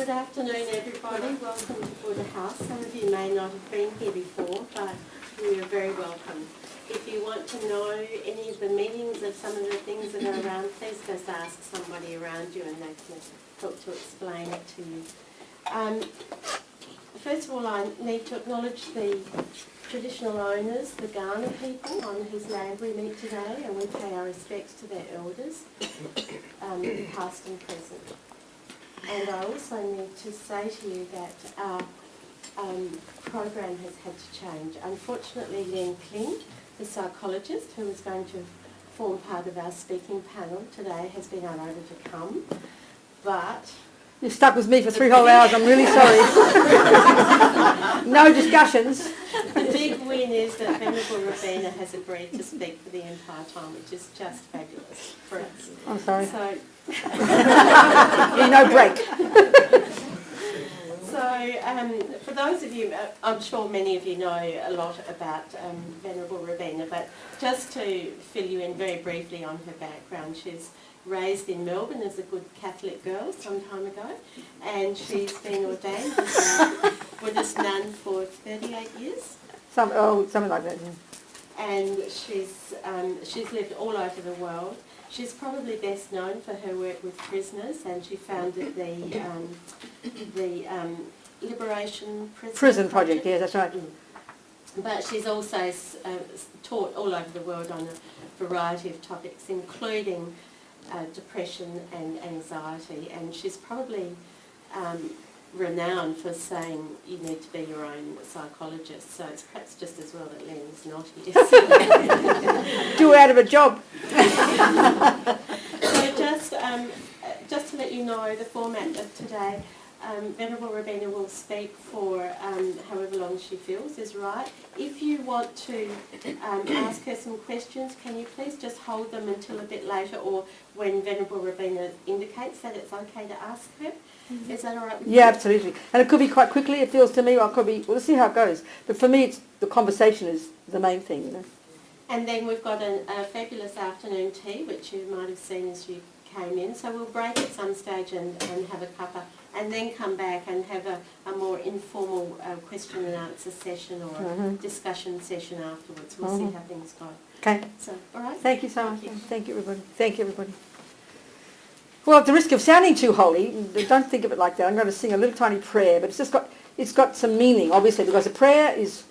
Good afternoon, everybody. Welcome to Buddha House. Some of you may not have been here before, but you are very welcome. If you want to know any of the meanings of some of the things that are around, please just ask somebody around you and they can help to explain it to you. First of all, I need to acknowledge the traditional owners, the Ghana people on whose land we meet today, and we pay our respects to their elders, past and present. And I also need to say to you that our program has had to change. Unfortunately, Len Kling, the psychologist who was going to form part of our speaking panel today, has been unable to come. But you're stuck with me for 3 whole hours. I'm really sorry. No discussions. The big win is that Venerable Robina has agreed to speak for the entire time, which is just fabulous for us. I'm sorry. So, no break. So, for those of you, I'm sure many of you know a lot about Venerable Robina, but just to fill you in very briefly on her background, she's raised in Melbourne as a good Catholic girl some time ago, and she's been ordained as a Buddhist nun for 38 years. Something like that, yeah. And she's lived all over the world. She's probably best known for her work with prisoners, and she founded the Liberation Prison Project. Yeah, that's right. But she's also taught all over the world on a variety of topics, including depression and anxiety, and she's probably renowned for saying you need to be your own psychologist, so it's perhaps just as well that Len's not here. Do out of a job. So just to let you know the format of today, Venerable Robina will speak for however long she feels is right. If you want to ask her some questions, can you please just hold them until a bit later, or when Venerable Robina indicates that it's okay to ask her. Mm-hmm. Is that all right with you? Yeah, absolutely. And it could be quite quickly, it feels to me, or it could be, we'll see how it goes. But for me, it's the conversation is the main thing, you know. And then we've got a fabulous afternoon tea, which you might have seen as you came in. So we'll break at some stage and have a cuppa, and then come back and have a more informal question and answer session or discussion session afterwards. We'll see how things go. Okay. So, all right. Thank you so much. Thank you, everybody. Thank you, everybody. Well, at the risk of sounding too holy, don't think of it like that. I'm going to sing a little tiny prayer, but it's got some meaning, obviously, because a prayer is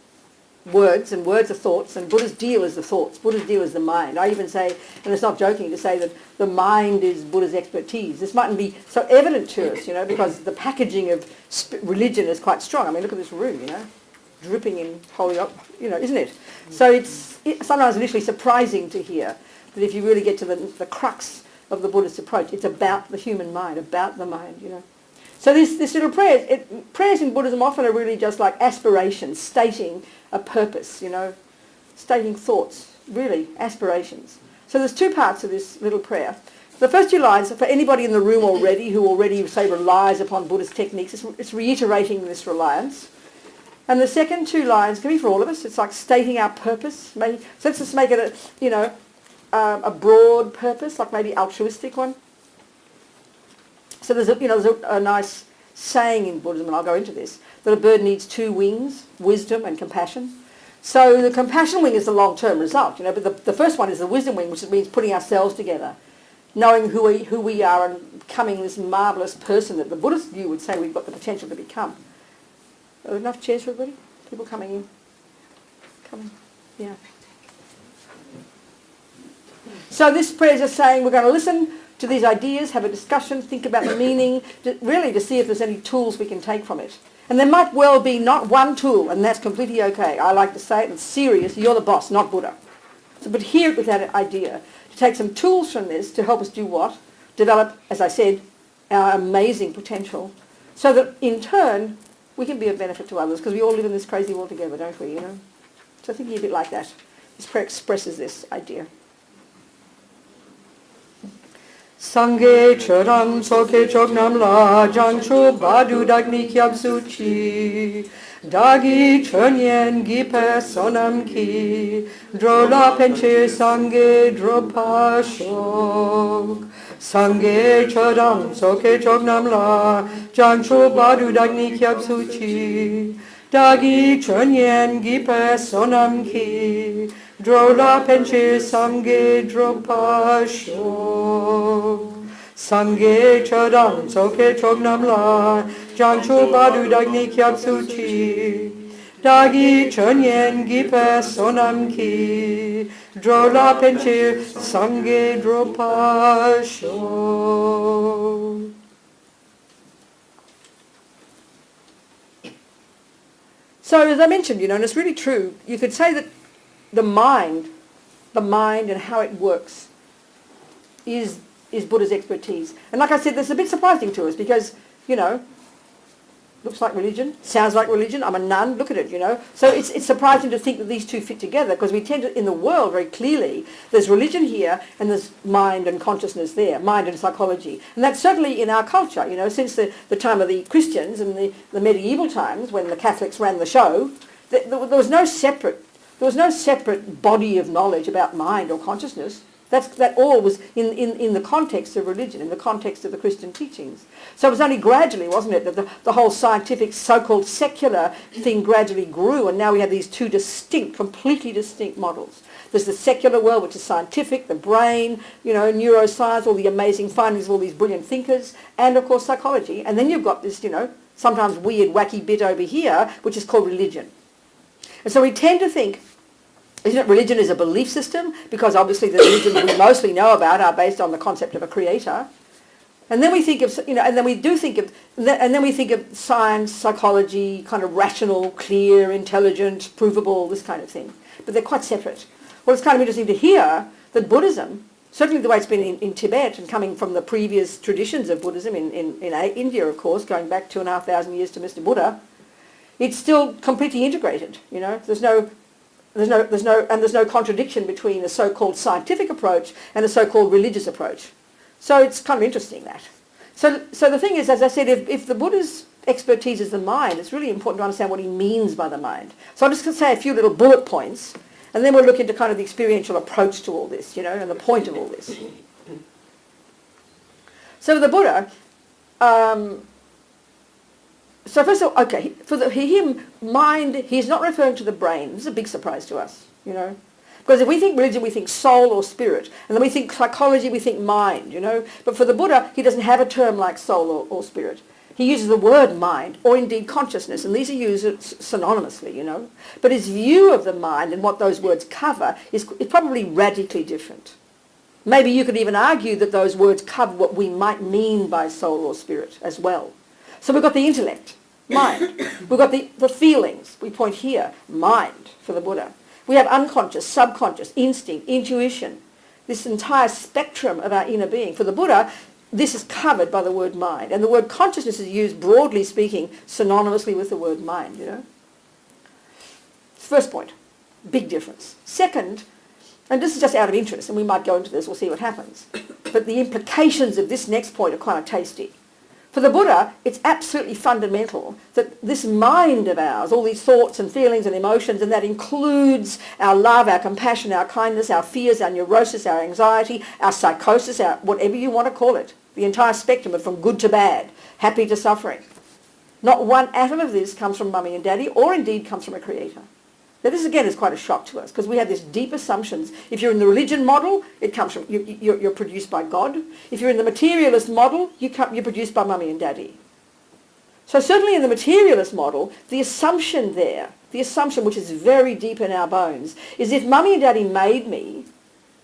words, and words are thoughts, and Buddha's deal is the thoughts. Buddha's deal is the mind. I even say, and it's not joking to say that the mind is Buddha's expertise. This mightn't be so evident to us, you know, because the packaging of religion is quite strong. I mean, look at this room, you know, dripping in holy, you know, isn't it? So it's sometimes initially surprising to hear that if you really get to the crux of the Buddhist approach, it's about the human mind, about the mind, you know. So this little prayers in Buddhism often are really just like aspirations, stating a purpose, you know, stating thoughts, really, aspirations. So there's 2 parts of this little prayer. The first 2 lines, for anybody in the room already who already, say, relies upon Buddhist techniques, it's reiterating this reliance. And the second 2 lines can be for all of us. It's like stating our purpose. So let's just make it a broad purpose, like maybe altruistic one. So there's a nice saying in Buddhism, and I'll go into this, that a bird needs 2 wings, wisdom and compassion. So the compassion wing is the long-term result, you know, but the first one is the wisdom wing, which means putting ourselves together, knowing who we are and becoming this marvellous person that the Buddhist view would say we've got the potential to become. Are there enough chairs for everybody? People coming in? Coming? Yeah. So this prayer is just saying we're going to listen to these ideas, have a discussion, think about the meaning, really to see if there's any tools we can take from it. And there might well be not one tool, and that's completely okay. I like to say it, it's serious, you're the boss, not Buddha. So, but hear it with that idea, to take some tools from this to help us do what? Develop, as I said, our amazing potential, so that in turn we can be of benefit to others, because we all live in this crazy world together, don't we, you know? So thinking a bit like that. This prayer expresses this idea. Sangye Charam Soke Chognam La Jangcho Badu Dagni Kyab Suchi Dagi Chönyen Gipe Sonam Ki Drola Penche Sangye Dropa Shok Sangye Charam Soke Chognam La Jangcho Badu Dagni Kyab Suchi Dagi Chönyen Gipe Sonam Ki Drola Penche Sangye Dropa Shok Sangye Charam Soke Chognam La Jangcho Badu Dagni Kyab Suchi Dagi Chönyen Gipe Sonam Ki Drola Penche Sangye Dropa Shok. So as I mentioned, and it's really true, you could say that the mind and how it works is Buddha's expertise. And like I said, that's a bit surprising to us because, looks like religion, sounds like religion, I'm a nun, look at it, So it's surprising to think that these two fit together because we tend to, in the world very clearly, there's religion here and there's mind and consciousness there, mind and psychology. And that's certainly in our culture, since the time of the Christians and the medieval times when the Catholics ran the show, there was no separate body of knowledge about mind or consciousness. That all was in the context of religion, in the context of the Christian teachings. So it was only gradually, wasn't it, that the whole scientific, so-called secular thing gradually grew, and now we have these two completely distinct models. There's the secular world, which is scientific, the brain, neuroscience, all the amazing findings of all these brilliant thinkers, and of course psychology. And then you've got this, sometimes weird, wacky bit over here, which is called religion. And so we tend to think, isn't it, religion is a belief system? Because obviously the religions we mostly know about are based on the concept of a creator. And then we think of, and then we think of science, psychology, kind of rational, clear, intelligent, provable, this kind of thing. But they're quite separate. Well, it's kind of interesting to hear that Buddhism, certainly the way it's been in Tibet and coming from the previous traditions of Buddhism in India, of course, going back 2,500 years to Mr. Buddha, it's still completely integrated. There's no contradiction between a so-called scientific approach and a so-called religious approach. So it's kind of interesting that. So the thing is, as I said, if the Buddha's expertise is the mind, it's really important to understand what he means by the mind. So I'm just going to say a few little bullet points, and then we'll look into kind of the experiential approach to all this, and the point of all this. So the Buddha, so first of all, okay, for him, mind, he's not referring to the brain. This is a big surprise to us, Because if we think religion, we think soul or spirit. And then we think psychology, we think mind, But for the Buddha, he doesn't have a term like soul or spirit. He uses the word mind or indeed consciousness, and these are used synonymously, But his view of the mind and what those words cover is probably radically different. Maybe you could even argue that those words cover what we might mean by soul or spirit as well. So we've got the intellect, mind. We've got the feelings. We point here, mind for the Buddha. We have unconscious, subconscious, instinct, intuition, this entire spectrum of our inner being. For the Buddha, this is covered by the word mind. And the word consciousness is used, broadly speaking, synonymously with the word mind, First point, big difference. Second, and this is just out of interest, and we might go into this, we'll see what happens. But the implications of this next point are kind of tasty. For the Buddha, it's absolutely fundamental that this mind of ours, all these thoughts and feelings and emotions, and that includes our love, our compassion, our kindness, our fears, our neurosis, our anxiety, our psychosis, our whatever you want to call it, the entire spectrum of from good to bad, happy to suffering. Not one atom of this comes from mummy and daddy, or indeed comes from a creator. Now this again is quite a shock to us because we have these deep assumptions. If you're in the religion model, it comes from you're produced by God. If you're in the materialist model, you're produced by mummy and daddy. So certainly in the materialist model, the assumption there, the assumption which is very deep in our bones, is if mummy and daddy made me,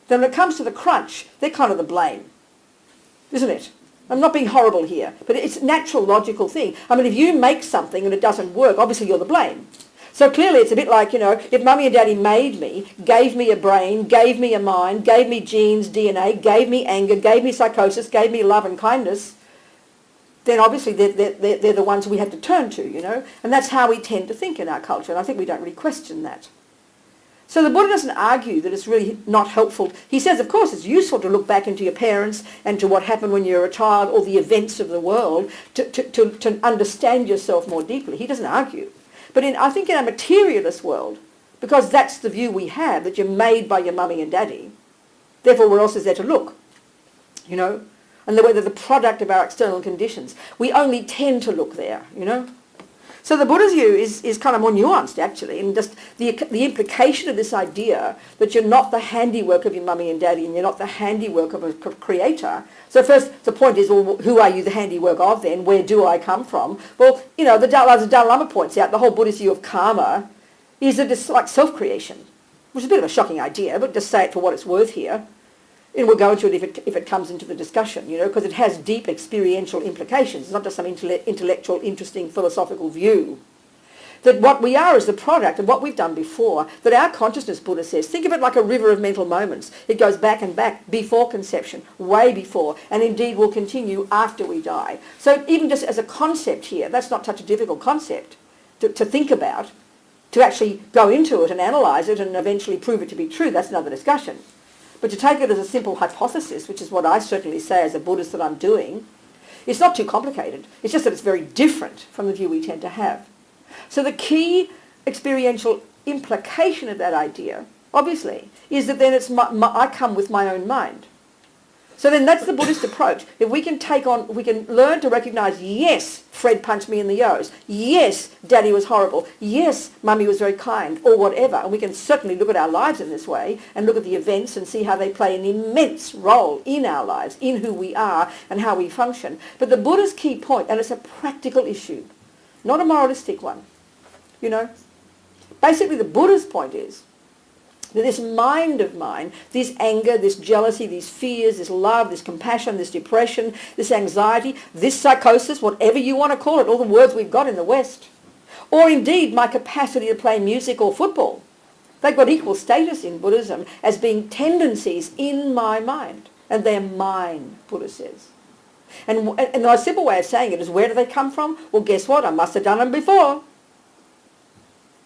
then when it comes to the crunch, they're kind of the blame, isn't it? I'm not being horrible here, but it's a natural, logical thing. I mean, if you make something and it doesn't work, obviously you're the blame. So clearly it's a bit like, if mummy and daddy made me, gave me a brain, gave me a mind, gave me genes, DNA, gave me anger, gave me psychosis, gave me love and kindness, then obviously they're the ones we have to turn to, And that's how we tend to think in our culture, and I think we don't really question that. So the Buddha doesn't argue that it's really not helpful. He says, of course, it's useful to look back into your parents and to what happened when you were a child or the events of the world to understand yourself more deeply. He doesn't argue. But I think in a materialist world, because that's the view we have, that you're made by your mummy and daddy, therefore where else is there to look? You know? And whether the product of our external conditions. We only tend to look there, you know? So the Buddha's view is kind of more nuanced, actually, and just the implication of this idea that you're not the handiwork of your mummy and daddy and you're not the handiwork of a creator. So first, the point is, well, who are you the handiwork of then? Where do I come from? Well, you know, as the Dalai Lama points out, the whole Buddhist view of karma is that it's like self-creation, which is a bit of a shocking idea, but just say it for what it's worth here. And we'll go into it if it comes into the discussion, you know, because it has deep experiential implications. It's not just some intellectual, interesting, philosophical view. That what we are is the product of what we've done before. That our consciousness, Buddha says, think of it like a river of mental moments. It goes back and back before conception, way before, and indeed will continue after we die. So even just as a concept here, that's not such a difficult concept to think about, to actually go into it and analyse it and eventually prove it to be true. That's another discussion. But to take it as a simple hypothesis, which is what I certainly say as a Buddhist that I'm doing, it's not too complicated. It's just that it's very different from the view we tend to have. So the key experiential implication of that idea, obviously, is that then I come with my own mind. So then that's the Buddhist approach. If we can we can learn to recognise, yes, Fred punched me in the nose. Yes, Daddy was horrible. Yes, Mummy was very kind, or whatever. And we can certainly look at our lives in this way and look at the events and see how they play an immense role in our lives, in who we are and how we function. But the Buddha's key point, and it's a practical issue, not a moralistic one, you know. Basically the Buddha's point is, this mind of mine, this anger, this jealousy, these fears, this love, this compassion, this depression, this anxiety, this psychosis, whatever you want to call it, all the words we've got in the West, or indeed my capacity to play music or football, they've got equal status in Buddhism as being tendencies in my mind. And they're mine, Buddha says. And the simple way of saying it is, where do they come from? Well, guess what? I must have done them before.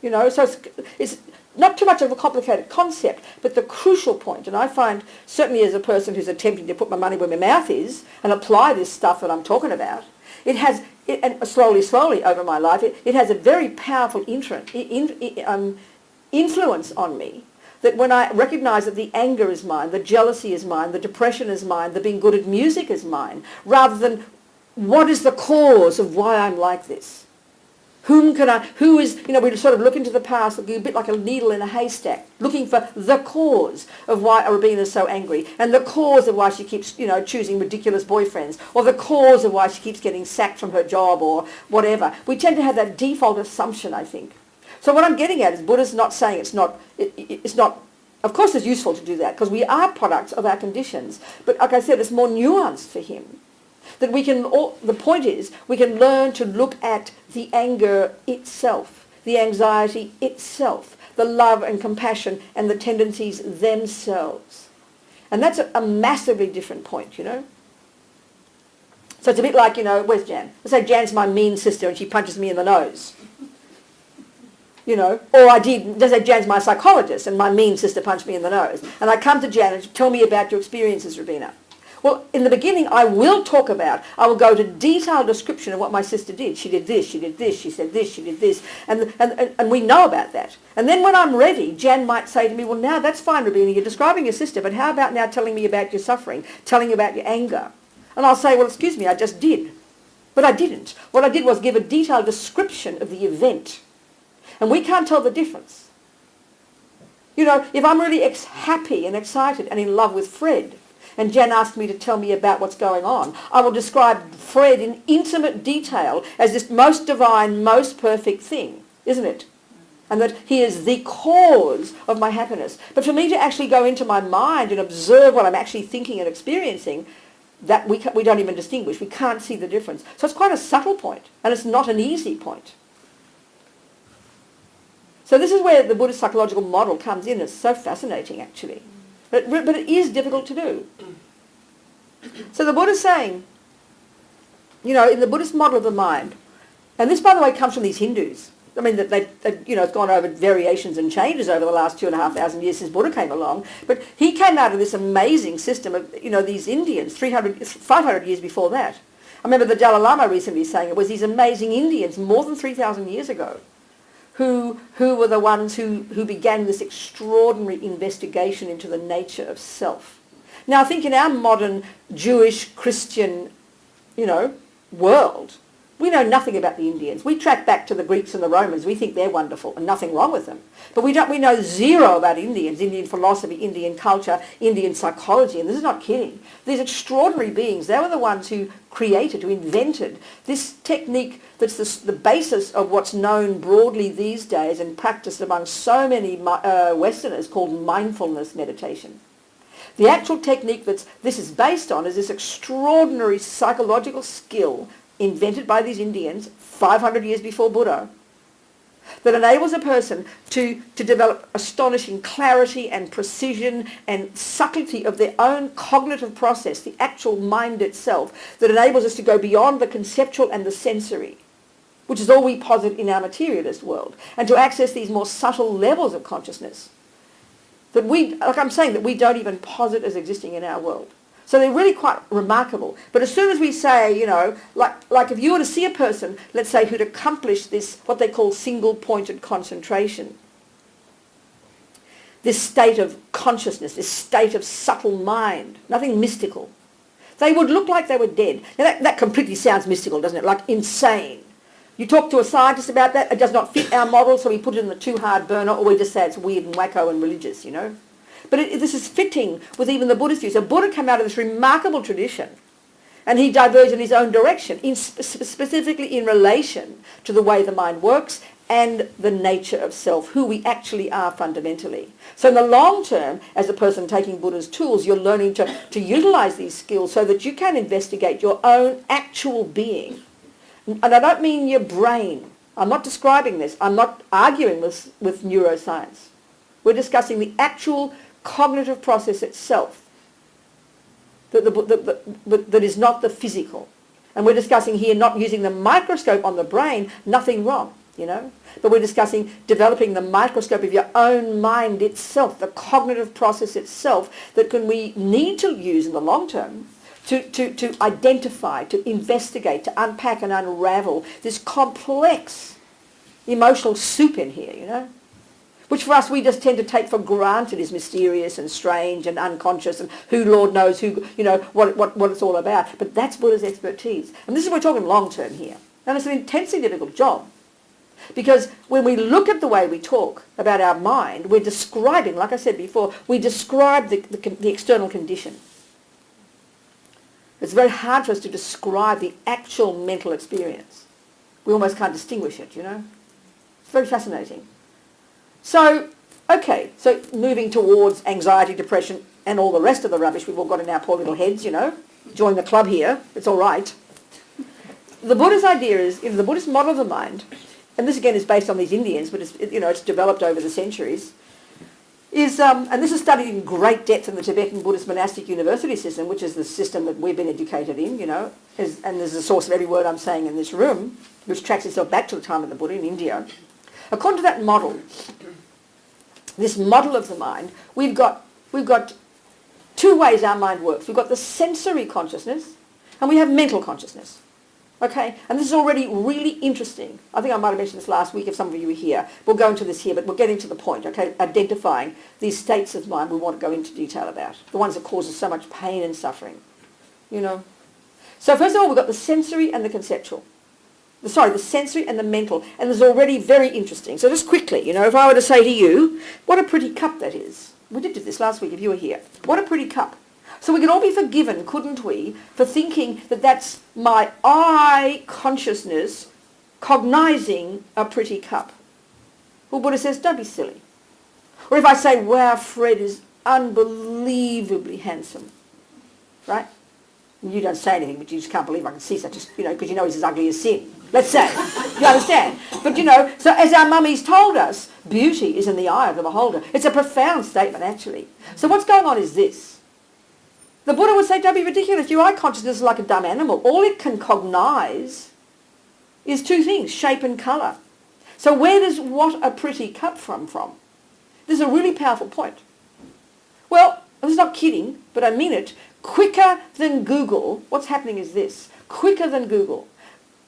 You know, so it's not too much of a complicated concept, but the crucial point, and I find, certainly as a person who's attempting to put my money where my mouth is and apply this stuff that I'm talking about, and slowly over my life, it has a very powerful influence on me, that when I recognise that the anger is mine, the jealousy is mine, the depression is mine, the being good at music is mine, rather than what is the cause of why I'm like this? Who is, you know, we sort of look into the past, looking a bit like a needle in a haystack, looking for the cause of why Robina is so angry, and the cause of why she keeps, you know, choosing ridiculous boyfriends, or the cause of why she keeps getting sacked from her job, or whatever. We tend to have that default assumption, I think. So what I'm getting at is Buddha's not saying it's not, of course it's useful to do that, because we are products of our conditions, but like I said, it's more nuanced for him. That the point is, we can learn to look at the anger itself, the anxiety itself, the love and compassion and the tendencies themselves. And that's a massively different point, you know. So it's a bit like, you know, where's Jan? Let's say Jan's my mean sister and she punches me in the nose. You know, or let's say Jan's my psychologist and my mean sister punched me in the nose. And I come to Jan and tell me about your experiences, Robina. Well, in the beginning, I will go to detailed description of what my sister did. She did this, she did this, she said this, she did this, and we know about that. And then when I'm ready, Jan might say to me, well, now that's fine, Robina, you're describing your sister, but how about now telling me about your suffering, telling me about your anger? And I'll say, well, excuse me, I just did. But I didn't. What I did was give a detailed description of the event. And we can't tell the difference. You know, if I'm really happy and excited and in love with Fred, and Jan asked me to tell me about what's going on, I will describe Fred in intimate detail as this most divine, most perfect thing, isn't it? And that he is the cause of my happiness. But for me to actually go into my mind and observe what I'm actually thinking and experiencing, that we don't even distinguish. We can't see the difference. So it's quite a subtle point, and it's not an easy point. So this is where the Buddhist psychological model comes in. It's so fascinating, actually. But it is difficult to do. So the Buddha's saying, you know, in the Buddhist model of the mind, and this, by the way, comes from these Hindus. I mean, that it's gone over variations and changes over the last 2,500 years since Buddha came along. But he came out of this amazing system of, these Indians 500 years before that. I remember the Dalai Lama recently saying it was these amazing Indians more than 3,000 years ago who were the ones who began this extraordinary investigation into the nature of self. Now, I think in our modern Jewish, Christian, world, we know nothing about the Indians. We track back to the Greeks and the Romans. We think they're wonderful and nothing wrong with them. But we know zero about Indians, Indian philosophy, Indian culture, Indian psychology. And this is not kidding. These extraordinary beings, they were the ones who created, who invented this technique that's the basis of what's known broadly these days and practiced among so many Westerners called mindfulness meditation. The actual technique this is based on is this extraordinary psychological skill invented by these Indians 500 years before Buddha that enables a person to develop astonishing clarity and precision and subtlety of their own cognitive process, the actual mind itself, that enables us to go beyond the conceptual and the sensory, which is all we posit in our materialist world, and to access these more subtle levels of consciousness that we don't even posit as existing in our world. So they're really quite remarkable. But as soon as we say, like if you were to see a person, let's say, who'd accomplished this, what they call single-pointed concentration, this state of consciousness, this state of subtle mind, nothing mystical, they would look like they were dead. Now that completely sounds mystical, doesn't it? Like insane. You talk to a scientist about that, it does not fit our model, so we put it in the too hard burner, or we just say it's weird and wacko and religious, But this is fitting with even the Buddhist view. So Buddha came out of this remarkable tradition, and he diverged in his own direction, specifically in relation to the way the mind works and the nature of self, who we actually are fundamentally. So in the long term, as a person taking Buddha's tools, you're learning to utilize these skills so that you can investigate your own actual being. And I don't mean your brain. I'm not describing this. I'm not arguing with neuroscience. We're discussing the actual cognitive process itself that is not the physical. And we're discussing here not using the microscope on the brain, nothing wrong, But we're discussing developing the microscope of your own mind itself, the cognitive process itself that we need to use in the long term to identify, to investigate, to unpack and unravel this complex emotional soup in here, which for us we just tend to take for granted is mysterious and strange and unconscious and who Lord knows who, what it's all about. But that's Buddha's expertise. And this is, we're talking long term here. And it's an intensely difficult job. Because when we look at the way we talk about our mind, we're describing, like I said before, we describe the external condition. It's very hard for us to describe the actual mental experience. We almost can't distinguish it, It's very fascinating. So, okay, so moving towards anxiety, depression, and all the rest of the rubbish we've all got in our poor little heads, Join the club here, it's all right. The Buddha's idea is, the Buddhist model of the mind, and this again is based on these Indians, but it's developed over the centuries, is, and this is studied in great depth in the Tibetan Buddhist monastic university system, which is the system that we've been educated in, and there's the source of every word I'm saying in this room, which tracks itself back to the time of the Buddha in India. According to that model, this model of the mind, we've got two ways our mind works. We've got the sensory consciousness, and we have mental consciousness. Okay, and this is already really interesting. I think I might have mentioned this last week if some of you were here. We'll go into this here, but we're getting to the point, okay, identifying these states of mind we want to go into detail about, the ones that cause us so much pain and suffering, So first of all, we've got the sensory and the conceptual. The sensory and the mental, and this is already very interesting. So just quickly, if I were to say to you, what a pretty cup that is. We did this last week if you were here. What a pretty cup. So we could all be forgiven, couldn't we, for thinking that that's my I consciousness cognizing a pretty cup. Well, Buddha says, don't be silly. Or if I say, wow, Fred is unbelievably handsome, right? And you don't say anything, but you just can't believe I can see such a, because he's as ugly as sin. Let's say. You understand? But, so as our mummies told us, beauty is in the eye of the beholder. It's a profound statement, actually. So what's going on is this. The Buddha would say, don't be ridiculous. Your eye consciousness is like a dumb animal. All it can cognize is two things, shape and colour. So where does what a pretty cup from? This is a really powerful point. Well, I'm not kidding, but I mean it. Quicker than Google, what's happening is this. Quicker than Google.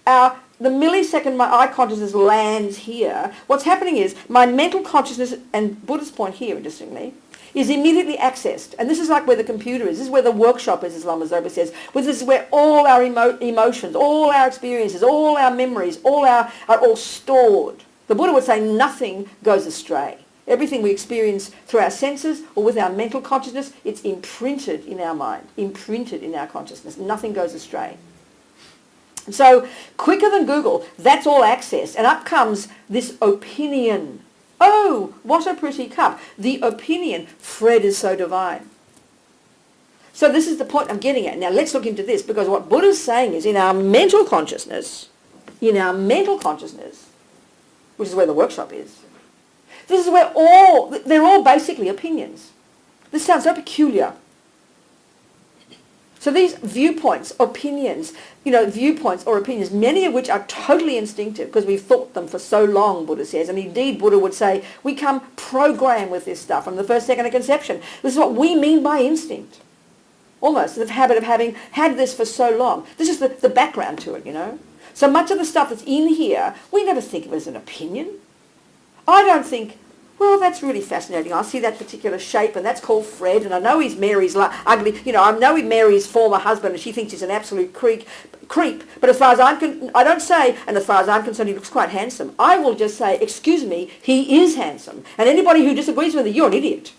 The millisecond my eye consciousness lands here, what's happening is my mental consciousness, and Buddha's point here, interestingly, is immediately accessed. And this is like where the computer is. This is where the workshop is, as Lama Zopa says. This is where all our emotions, all our experiences, all our memories, are all stored. The Buddha would say nothing goes astray. Everything we experience through our senses or with our mental consciousness, it's imprinted in our mind, imprinted in our consciousness. Nothing goes astray. So quicker than Google, that's all access. And up comes this opinion. Oh, what a pretty cup. The opinion, Fred is so divine. So this is the point I'm getting at. Now let's look into this, because what Buddha's saying is in our mental consciousness, which is where the workshop is, this is where they're all basically opinions. This sounds so peculiar. So these viewpoints, opinions, viewpoints or opinions, many of which are totally instinctive because we've thought them for so long, Buddha says. And indeed, Buddha would say, we come programmed with this stuff from the first second of conception. This is what we mean by instinct. Almost the habit of having had this for so long. This is the background to it, So much of the stuff that's in here, we never think of it as an opinion. I don't think, well, that's really fascinating. I see that particular shape, and that's called Fred, and I know he's Mary's ugly. I know he's Mary's former husband, and she thinks he's an absolute creep. But as far as I don't say, and as far as I'm concerned, he looks quite handsome. I will just say, excuse me, he is handsome. And anybody who disagrees with it, you're an idiot.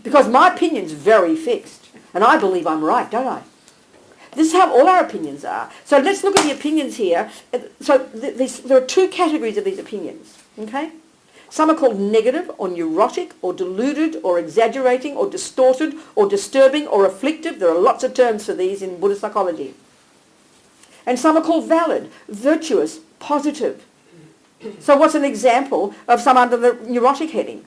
Because my opinion's very fixed, and I believe I'm right, don't I? This is how all our opinions are. So let's look at the opinions here. So there are two categories of these opinions, okay? Some are called negative or neurotic or deluded or exaggerating or distorted or disturbing or afflictive. There are lots of terms for these in Buddhist psychology. And some are called valid, virtuous, positive. So what's an example of some under the neurotic heading?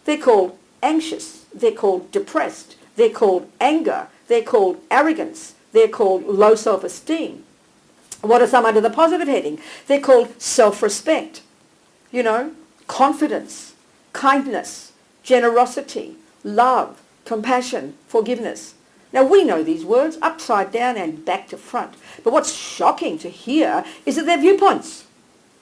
They're called anxious. They're called depressed. They're called anger. They're called arrogance. They're called low self-esteem. What are some under the positive heading? They're called self-respect. Confidence, kindness, generosity, love, compassion, forgiveness. Now we know these words upside down and back to front. But what's shocking to hear is that they're viewpoints.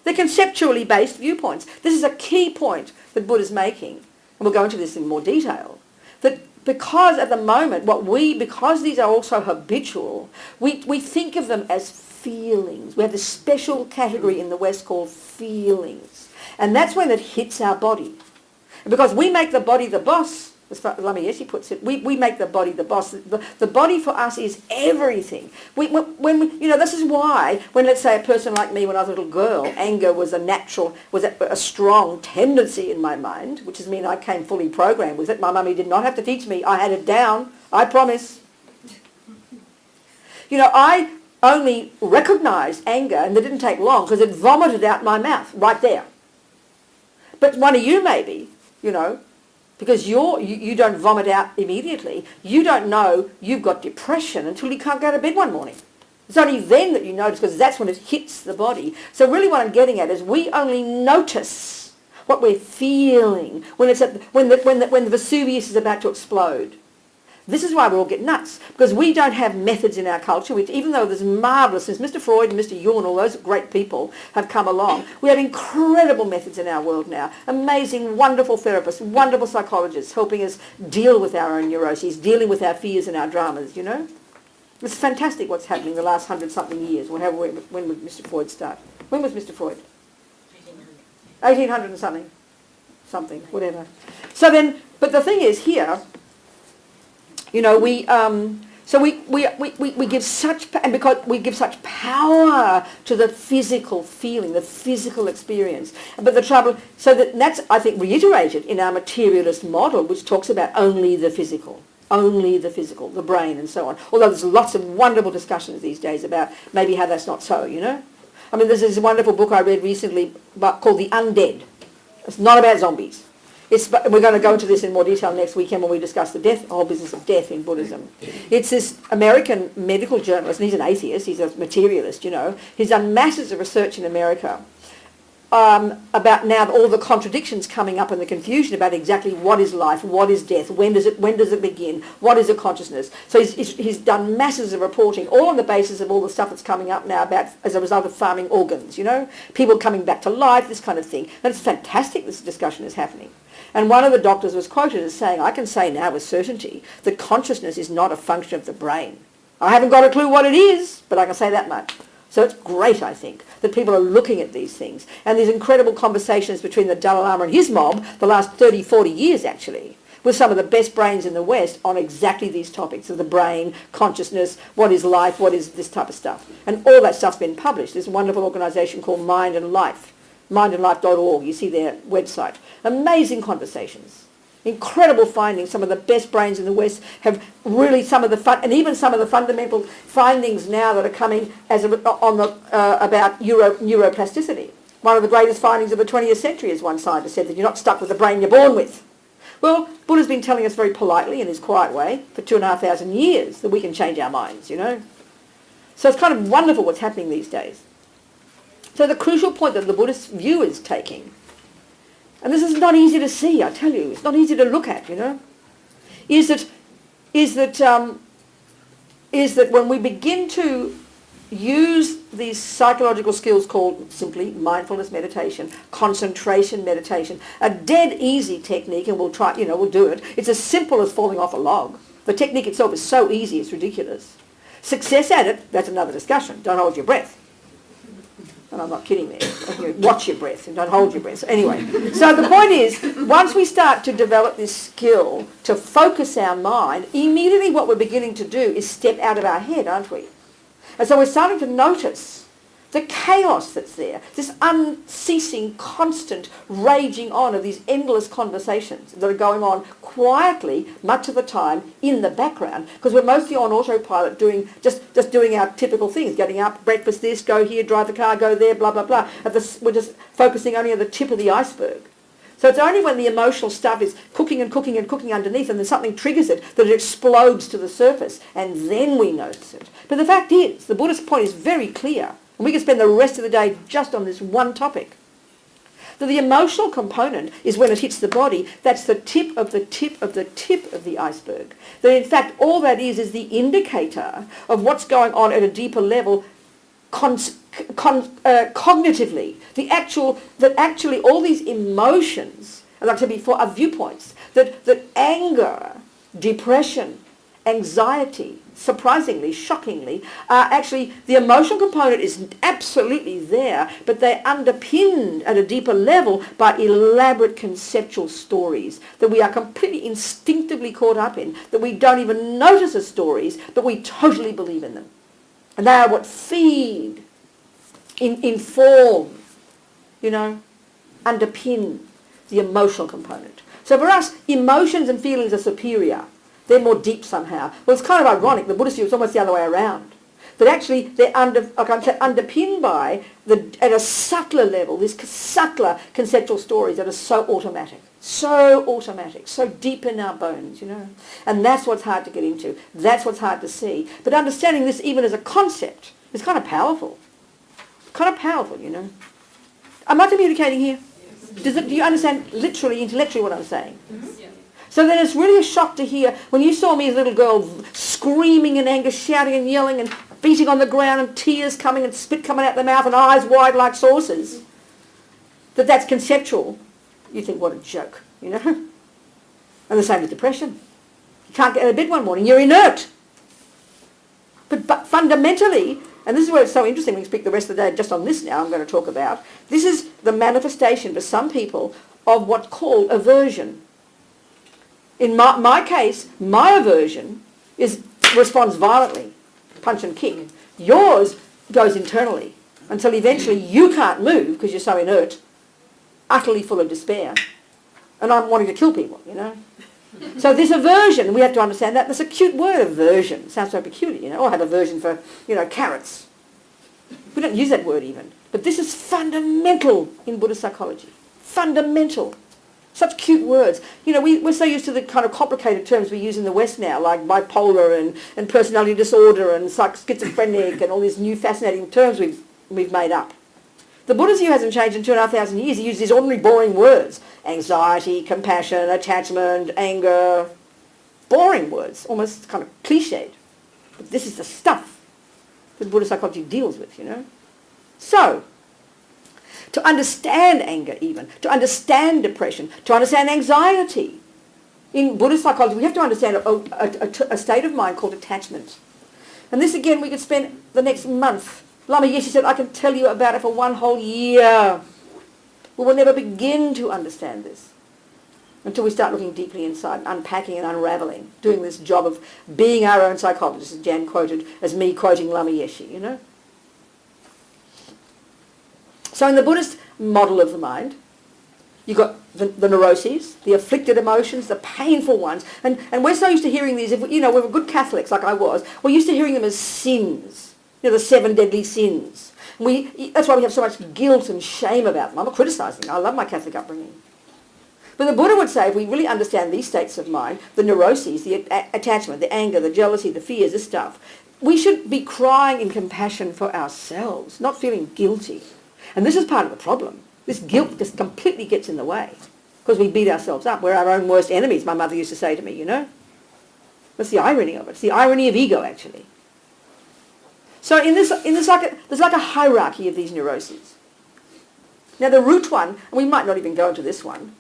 They're conceptually based viewpoints. This is a key point that Buddha's making. And we'll go into this in more detail. That because at the moment, because these are also habitual, we think of them as feelings. We have this special category in the West called feelings. And that's when it hits our body. And because we make the body the boss, as Lama Yeshe puts it, we make the body the boss. The body for us is everything. This is why when, let's say, a person like me, when I was a little girl, anger was a strong tendency in my mind, which does mean I came fully programmed with it. My mummy did not have to teach me. I had it down. I promise. I only recognized anger, and it didn't take long because it vomited out my mouth right there. But one of you maybe, because you don't vomit out immediately. You don't know you've got depression until you can't go to bed one morning. It's only then that you notice, because that's when it hits the body. So really what I'm getting at is we only notice what we're feeling when the Vesuvius is about to explode. This is why we all get nuts, because we don't have methods in our culture, which even though there's marvellous, since Mr. Freud and Mr. Jung, all those great people have come along, we have incredible methods in our world now. Amazing, wonderful therapists, wonderful psychologists helping us deal with our own neuroses, dealing with our fears and our dramas, It's fantastic what's happening the last 100-something years, when did Mr. Freud start? When was Mr. Freud? 1800 and something, whatever. So then, but the thing is here, we give such, and because we give such power to the physical feeling, the physical experience. But the trouble, that's, I think, reiterated in our materialist model, which talks about only the physical, the brain and so on. Although there's lots of wonderful discussions these days about maybe how that's not so, I mean, there's this wonderful book I read recently called The Undead. It's not about zombies. We're going to go into this in more detail next weekend when we discuss the whole business of death in Buddhism. It's this American medical journalist, and he's an atheist, he's a materialist, He's done masses of research in America about now all the contradictions coming up and the confusion about exactly what is life, what is death, when does it begin, what is a consciousness. So he's done masses of reporting, all on the basis of all the stuff that's coming up now about as a result of farming organs, people coming back to life, this kind of thing. And it's fantastic this discussion is happening. And one of the doctors was quoted as saying, I can say now with certainty that consciousness is not a function of the brain. I haven't got a clue what it is, but I can say that much. So it's great, I think, that people are looking at these things. And these incredible conversations between the Dalai Lama and his mob, the last 30, 40 years actually, with some of the best brains in the West on exactly these topics of the brain, consciousness, what is life, what is this type of stuff. And all that stuff's been published. There's a wonderful organisation called Mind and Life, mindandlife.org. You see their website. Amazing conversations. Incredible findings. Some of the best brains in the West have really and even some of the fundamental findings now that are coming about neuroplasticity. One of the greatest findings of the 20th century, as one scientist said, that you're not stuck with the brain you're born with. Well, Buddha's been telling us very politely in his quiet way for 2,500 years that we can change our minds, So it's kind of wonderful what's happening these days. So the crucial point that the Buddhist view is taking, and this is not easy to see, I tell you, it's not easy to look at, is that when we begin to use these psychological skills called simply mindfulness meditation, concentration meditation, a dead easy technique, and we'll try, we'll do it. It's as simple as falling off a log. The technique itself is so easy, it's ridiculous. Success at it, that's another discussion. Don't hold your breath. And I'm not kidding there. Watch your breath and don't hold your breath. So anyway, so the point is, once we start to develop this skill to focus our mind, immediately what we're beginning to do is step out of our head, aren't we? And so we're starting to notice the chaos that's there, this unceasing, constant raging on of these endless conversations that are going on quietly, much of the time, in the background, because we're mostly on autopilot doing just doing our typical things, getting up, breakfast this, go here, drive the car, go there, blah, blah, blah. We're just focusing only on the tip of the iceberg. So it's only when the emotional stuff is cooking and cooking and cooking underneath and then something triggers it that it explodes to the surface, and then we notice it. But the fact is, the Buddhist point is very clear, and we can spend the rest of the day just on this one topic, that the emotional component is when it hits the body, that's the tip of the tip of the tip of the iceberg. That in fact all that is the indicator of what's going on at a deeper level cognitively. That actually all these emotions, as I said before, are viewpoints. That anger, depression, anxiety, surprisingly, shockingly, actually the emotional component is absolutely there, but they're underpinned at a deeper level by elaborate conceptual stories that we are completely instinctively caught up in, that we don't even notice as stories, but we totally believe in them. And they are what feed, inform, underpin the emotional component. So for us, emotions and feelings are superior. They're more deep somehow. Well, it's kind of ironic. The Buddhist view is almost the other way around. That actually they're underpinned by, at a subtler level, these subtler conceptual stories that are so automatic, so deep in our bones, And that's what's hard to get into. That's what's hard to see. But understanding this even as a concept is kind of powerful. Am I communicating here? Do you understand literally, intellectually what I'm saying? Mm-hmm. Yeah. So then it's really a shock to hear, when you saw me as a little girl screaming in anger, shouting and yelling and beating on the ground and tears coming and spit coming out the mouth and eyes wide like saucers, that's conceptual. You think, what a joke, And the same with depression. You can't get out of bed one morning, you're inert. But fundamentally, and this is where it's so interesting, we can speak the rest of the day just on this now I'm going to talk about, this is the manifestation for some people of what's called aversion. In my case, my aversion responds violently, punch and kick. Yours goes internally until eventually you can't move because you're so inert, utterly full of despair, and I'm wanting to kill people, So this aversion, we have to understand that. There's a cute word, aversion. It sounds so peculiar, I have aversion for, carrots. We don't use that word even. But this is fundamental in Buddhist psychology. Fundamental. Such cute words. We're so used to the kind of complicated terms we use in the West now, like bipolar and personality disorder and schizophrenic and all these new fascinating terms we've made up. The Buddha's view hasn't changed in 2,500 years. He uses these ordinary boring words. Anxiety, compassion, attachment, anger. Boring words, almost kind of cliched. But this is the stuff that Buddhist psychology deals with, you know. So, to understand anger even, to understand depression, to understand anxiety, in Buddhist psychology we have to understand a state of mind called attachment. And this again we could spend the next month. Lama Yeshe said, I can tell you about it for one whole year. We will never begin to understand this until we start looking deeply inside, unpacking and unraveling, doing this job of being our own psychologist, as Jan quoted, as me quoting Lama Yeshe, you know. So in the Buddhist model of the mind, you've got the neuroses, the afflicted emotions, the painful ones. And we're so used to hearing these, if we, you know, we're good Catholics like I was, we're used to hearing them as sins, you know, the 7 deadly sins. That's why we have so much guilt and shame about them. I'm not criticising, I love my Catholic upbringing. But the Buddha would say, if we really understand these states of mind, the neuroses, the attachment, the anger, the jealousy, the fears, this stuff, we should be crying in compassion for ourselves, not feeling guilty. And this is part of the problem. This guilt just completely gets in the way because we beat ourselves up. We're our own worst enemies, my mother used to say to me, you know. That's the irony of it. It's the irony of ego, actually. So there's like a hierarchy of these neuroses. Now the root one, and we might not even go into this one,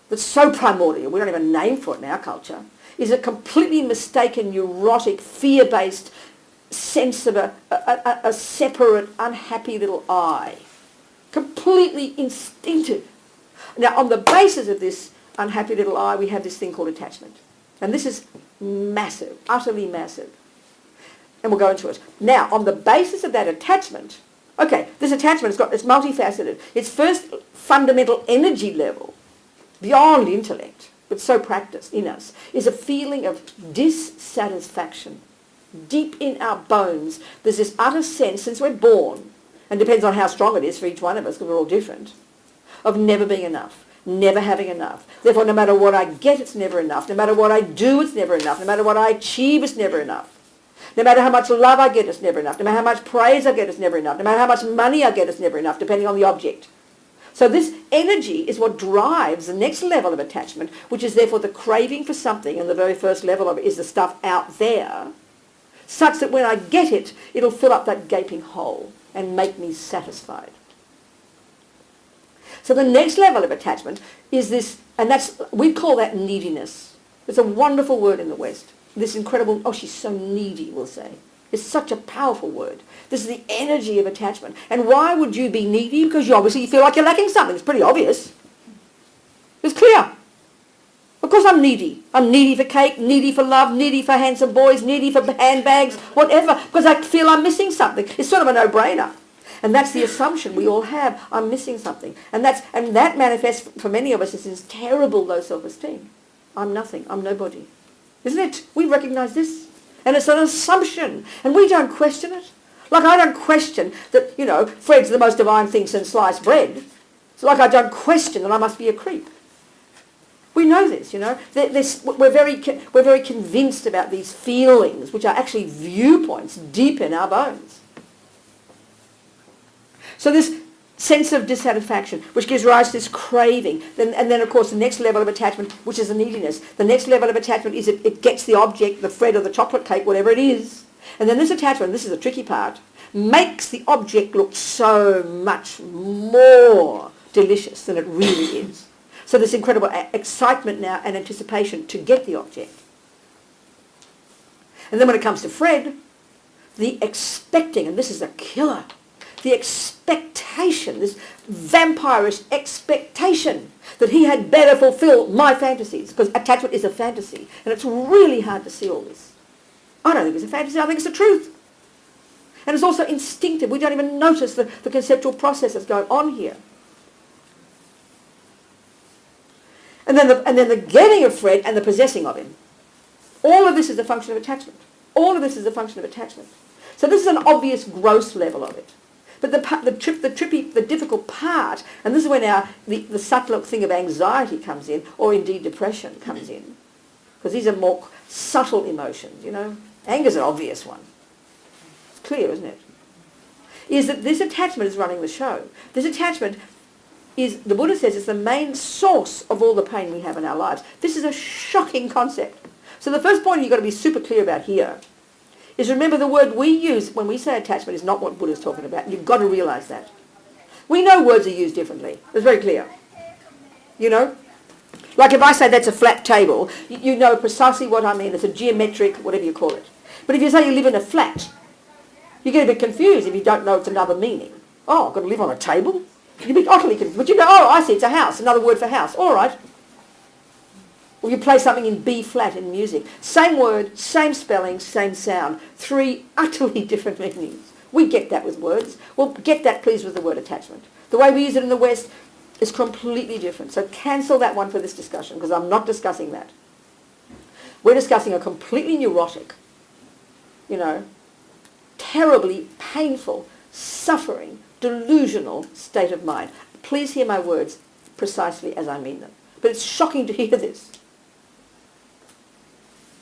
that's so primordial, we don't have a name for it in our culture, is a completely mistaken, neurotic, fear-based sense of a separate, unhappy little I. Completely instinctive. Now, on the basis of this unhappy little I, we have this thing called attachment. And this is massive, utterly massive. And we'll go into it. Now, on the basis of that attachment, okay, this attachment it's multifaceted. Its first fundamental energy level, beyond intellect, but so practiced in us, is a feeling of dissatisfaction. Deep in our bones, there's this utter sense, since we're born, and depends on how strong it is for each one of us, because we're all different, of never being enough, never having enough. Therefore, no matter what I get, it's never enough. No matter what I do, it's never enough. No matter what I achieve, it's never enough. No matter how much love I get, it's never enough. No matter how much praise I get, it's never enough. No matter how much money I get, it's never enough, depending on the object. So this energy is what drives the next level of attachment, which is therefore the craving for something, and the very first level of it is the stuff out there, such that when I get it, it'll fill up that gaping hole and make me satisfied. So the next level of attachment is this, and we call that neediness. It's a wonderful word in the West. This incredible, oh, she's so needy, we'll say. It's such a powerful word. This is the energy of attachment. And why would you be needy? Because you obviously feel like you're lacking something. It's pretty obvious. It's clear. Of course I'm needy. I'm needy for cake, needy for love, needy for handsome boys, needy for handbags, whatever, because I feel I'm missing something. It's sort of a no-brainer. And that's the assumption we all have. I'm missing something. And that manifests for many of us as this terrible low self-esteem. I'm nothing. I'm nobody. Isn't it? We recognise this. And it's an assumption. And we don't question it. Like I don't question that, you know, Fred's the most divine thing since sliced bread. So like I don't question that I must be a creep. We know this, you know. We're very convinced about these feelings, which are actually viewpoints deep in our bones. So this sense of dissatisfaction, which gives rise to this craving, and then of course the next level of attachment, which is the neediness. The next level of attachment is it gets the object, the Fred or the chocolate cake, whatever it is, and then this attachment, this is the tricky part, makes the object look so much more delicious than it really is. So this incredible excitement now and anticipation to get the object. And then when it comes to Fred, the expecting, and this is a killer, the expectation, this vampirish expectation that he had better fulfill my fantasies, because attachment is a fantasy, and it's really hard to see all this. I don't think it's a fantasy, I think it's the truth. And it's also instinctive. We don't even notice the conceptual process that's going on here. And then the getting of Fred and the possessing of him. All of this is a function of attachment. All of this is a function of attachment. So this is an obvious gross level of it. But the difficult part, and this is when the subtle thing of anxiety comes in, or indeed depression comes in. Because these are more subtle emotions, you know. Anger's an obvious one. It's clear, isn't it? is that this attachment is running the show. This attachment is, the Buddha says, is the main source of all the pain we have in our lives. This is a shocking concept. So the first point you've got to be super clear about here is remember the word we use when we say attachment is not what Buddha's talking about. You've got to realise that. We know words are used differently. It's very clear. You know? Like if I say that's a flat table, you know precisely what I mean. It's a geometric, whatever you call it. But if you say you live in a flat, you get a bit confused if you don't know it's another meaning. Oh, I've got to live on a table? You'd be utterly confused. But you go, oh, I see, it's a house, another word for house. All right. Or you play something in B flat in music. Same word, same spelling, same sound. 3 utterly different meanings. We get that with words. Well, get that, please, with the word attachment. The way we use it in the West is completely different. So cancel that one for this discussion, because I'm not discussing that. We're discussing a completely neurotic, terribly painful, suffering, delusional state of mind. Please hear my words precisely as I mean them. But it's shocking to hear this.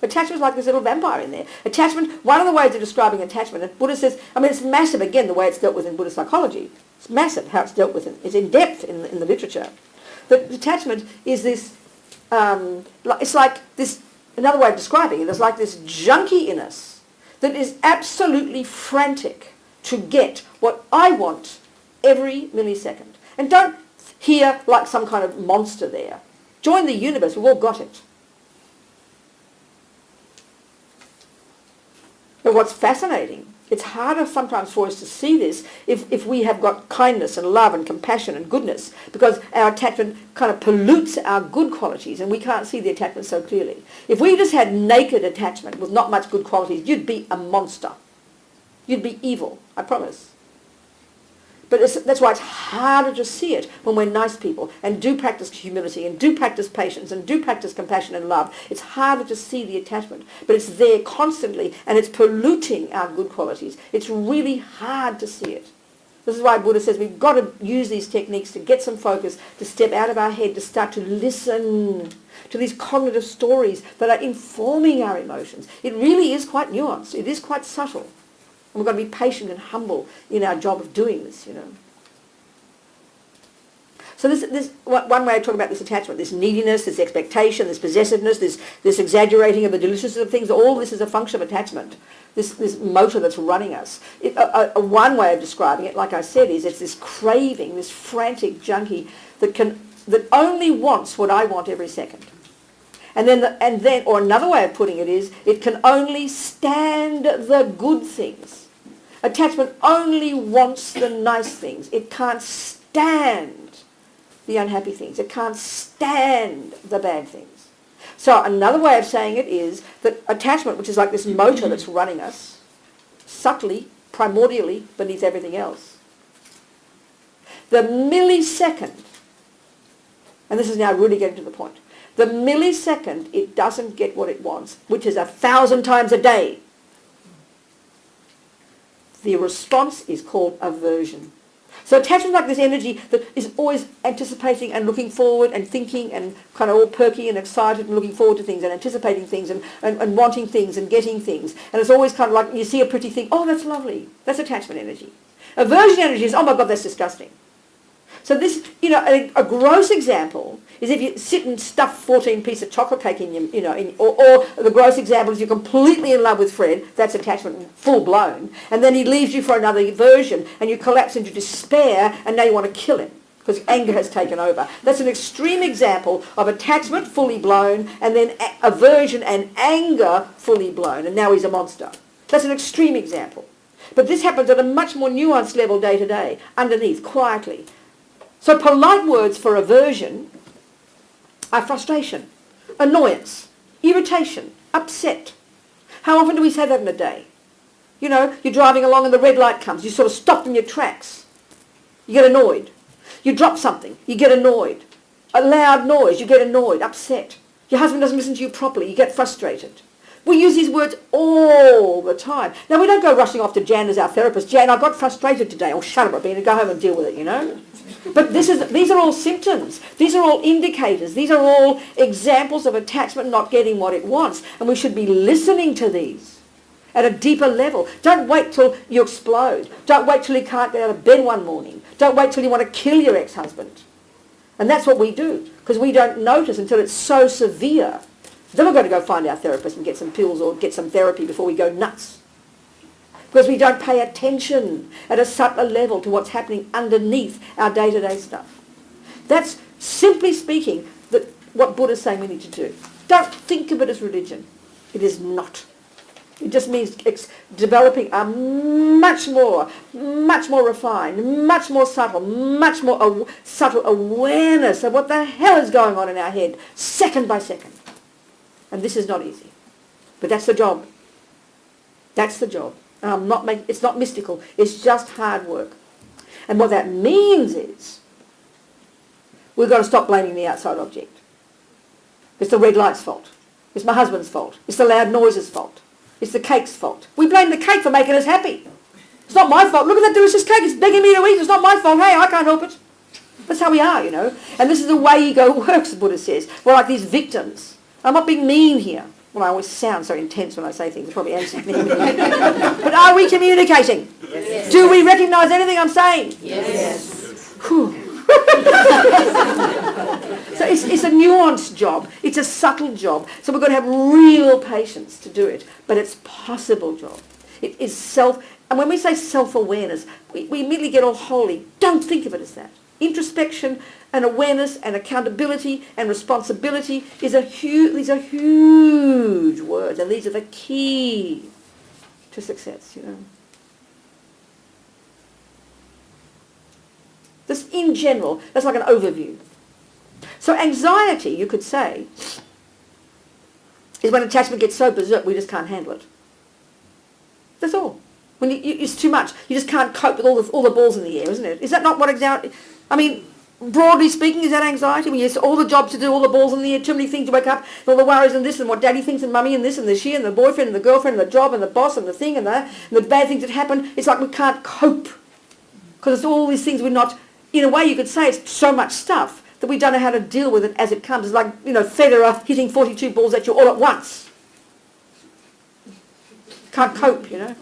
Attachment's like this little vampire in there. Attachment, one of the ways of describing attachment, and Buddha says, it's massive, again, the way it's dealt with in Buddhist psychology. It's massive how it's dealt with. It's in depth in the literature. But attachment is this, it's like this, another way of describing it, it's like this junkie in us that is absolutely frantic to get what I want every millisecond. And don't hear like some kind of monster there. Join the universe, we've all got it. But what's fascinating, it's harder sometimes for us to see this if we have got kindness and love and compassion and goodness, because our attachment kind of pollutes our good qualities and we can't see the attachment so clearly. If we just had naked attachment with not much good qualities, you'd be a monster. You'd be evil, I promise. But that's why it's harder to see it when we're nice people and do practice humility and do practice patience and do practice compassion and love. It's harder to see the attachment, but it's there constantly and it's polluting our good qualities. It's really hard to see it. This is why Buddha says we've got to use these techniques to get some focus, to step out of our head, to start to listen to these cognitive stories that are informing our emotions. It really is quite nuanced. It is quite subtle. And we've got to be patient and humble in our job of doing this, So this one way of talking about this attachment, this neediness, this expectation, this possessiveness, this exaggerating of the deliciousness of things, all this is a function of attachment, this motor that's running us. One way of describing it, like I said, is it's this craving, this frantic junkie that only wants what I want every second. And then, or another way of putting it is, it can only stand the good things. Attachment only wants the nice things. It can't stand the unhappy things. It can't stand the bad things. So another way of saying it is that attachment, which is like this motor that's running us, subtly, primordially, beneath everything else, the millisecond, and this is now really getting to the point, the millisecond it doesn't get what it wants, which is 1,000 times a day, the response is called aversion. So attachment like this energy that is always anticipating and looking forward and thinking and kind of all perky and excited and looking forward to things and anticipating things and wanting things and getting things. And it's always kind of like you see a pretty thing, oh, that's lovely. That's attachment energy. Aversion energy is, oh my God, that's disgusting. So this, a gross example is if you sit and stuff 14 pieces of chocolate cake in your, or the gross example is you're completely in love with Fred, that's attachment full blown, and then he leaves you for another version and you collapse into despair and now you want to kill him because anger has taken over. That's an extreme example of attachment fully blown and then aversion and anger fully blown, and now he's a monster. That's an extreme example. But this happens at a much more nuanced level day to day, underneath, quietly. So polite words for aversion are frustration, annoyance, irritation, upset. How often do we say that in a day? You're driving along and the red light comes. You sort of stop in your tracks. You get annoyed. You drop something. You get annoyed. A loud noise. You get annoyed, upset. Your husband doesn't listen to you properly. You get frustrated. We use these words all the time. Now, we don't go rushing off to Jan as our therapist. Jan, I got frustrated today. Oh, shut up, Robina. Go home and deal with it, But these are all symptoms. These are all indicators. These are all examples of attachment not getting what it wants. And we should be listening to these at a deeper level. Don't wait till you explode. Don't wait till you can't get out of bed one morning. Don't wait till you want to kill your ex-husband. And that's what we do, because we don't notice until it's so severe. Then we've got to go find our therapist and get some pills or get some therapy before we go nuts. Because we don't pay attention at a subtler level to what's happening underneath our day-to-day stuff. That's, simply speaking, what Buddha's saying we need to do. Don't think of it as religion. It is not. It just means developing a much more refined, much more subtle subtle awareness of what the hell is going on in our head, second by second. And this is not easy. But that's the job. That's the job. It's not mystical. It's just hard work. And what that means is we've got to stop blaming the outside object. It's the red light's fault. It's my husband's fault. It's the loud noise's fault. It's the cake's fault. We blame the cake for making us happy. It's not my fault. Look at that delicious cake. It's begging me to eat. It's not my fault. Hey, I can't help it. That's how we are, you know. And this is the way ego works, the Buddha says. We're like these victims. I'm not being mean here. Well, I always sound so intense when I say things. I probably am mean. But are we communicating? Yes. Do we recognise anything I'm saying? Yes. Whew. So it's a nuanced job. It's a subtle job. So we've got to have real patience to do it. But it's a possible job. It is and when we say self-awareness, we immediately get all holy. Don't think of it as that. Introspection and awareness and accountability and responsibility these are huge words, and these are the key to success, you know. This, in general, that's like an overview. So anxiety, you could say, is when attachment gets so berserk we just can't handle it. That's all. When it's too much, you just can't cope with all the balls in the air, isn't it? Is that not what anxiety? I mean, broadly speaking, is that anxiety? When you have all the jobs to do, all the balls in the air, too many things to wake up, and all the worries and this and what daddy thinks and mummy and this and the she and the boyfriend and the girlfriend and the job and the boss and the thing and the bad things that happen. It's like we can't cope because it's all these things we're not. In a way, you could say it's so much stuff that we don't know how to deal with it as it comes. It's like, you know, Federer hitting 42 balls at you all at once. Can't cope, you know.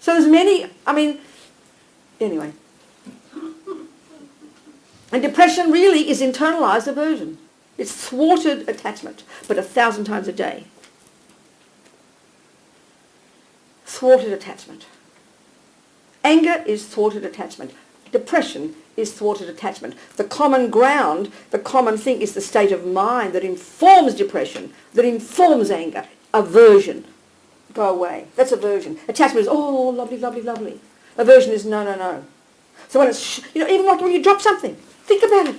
So there's many, anyway. And depression really is internalized aversion. It's thwarted attachment, but 1,000 times a day. Thwarted attachment. Anger is thwarted attachment. Depression is thwarted attachment. The common ground, the common thing is the state of mind that informs depression, that informs anger. Aversion. Go away. That's aversion. Attachment is, oh, lovely, lovely, lovely. Aversion is, no, no, no. So when it's, even like when you drop something, think about it.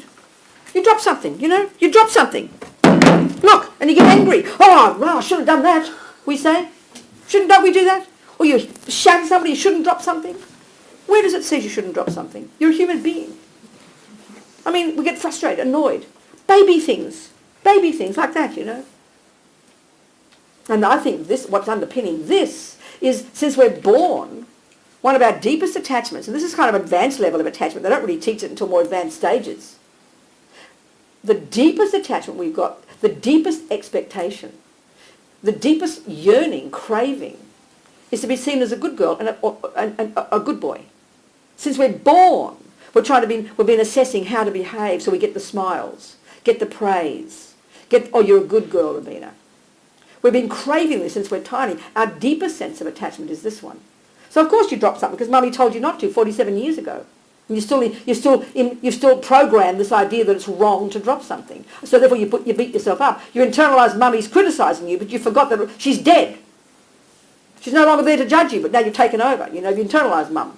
You drop something, you drop something. Look, and you get angry. Oh, wow, I shouldn't have done that, we say. Don't we do that? Or you shout at somebody, you shouldn't drop something. Where does it say you shouldn't drop something? You're a human being. We get frustrated, annoyed. Baby things like that, And I think what's underpinning this is, since we're born, one of our deepest attachments, and this is kind of advanced level of attachment, they don't really teach it until more advanced stages. The deepest attachment we've got, the deepest expectation, the deepest yearning, craving, is to be seen as a good girl and a good boy. Since we're born, we've been assessing how to behave so we get the smiles, get the praise, oh, you're a good girl, Robina. We've been craving this since we're tiny. Our deepest sense of attachment is this one. So of course you drop something because Mummy told you not to 47 years ago. And you've still programmed this idea that it's wrong to drop something. So therefore you beat yourself up. You internalise Mummy's criticising you, but you forgot that she's dead. She's no longer there to judge you, but now you've taken over. You've internalised Mum.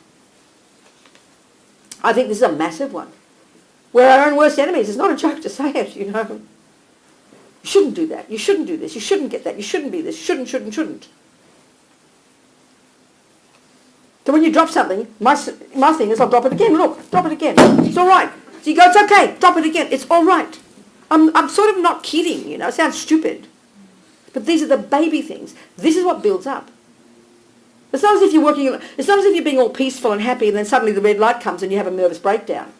I think this is a massive one. We're our own worst enemies. It's not a joke to say it, You shouldn't do that. You shouldn't do this. You shouldn't get that. You shouldn't be this. Shouldn't. So when you drop something, my thing is I'll drop it again. Look, drop it again. It's all right. So you go, it's okay. Drop it again. It's all right. I'm sort of not kidding, It sounds stupid. But these are the baby things. This is what builds up. It's not as if you're being all peaceful and happy and then suddenly the red light comes and you have a nervous breakdown.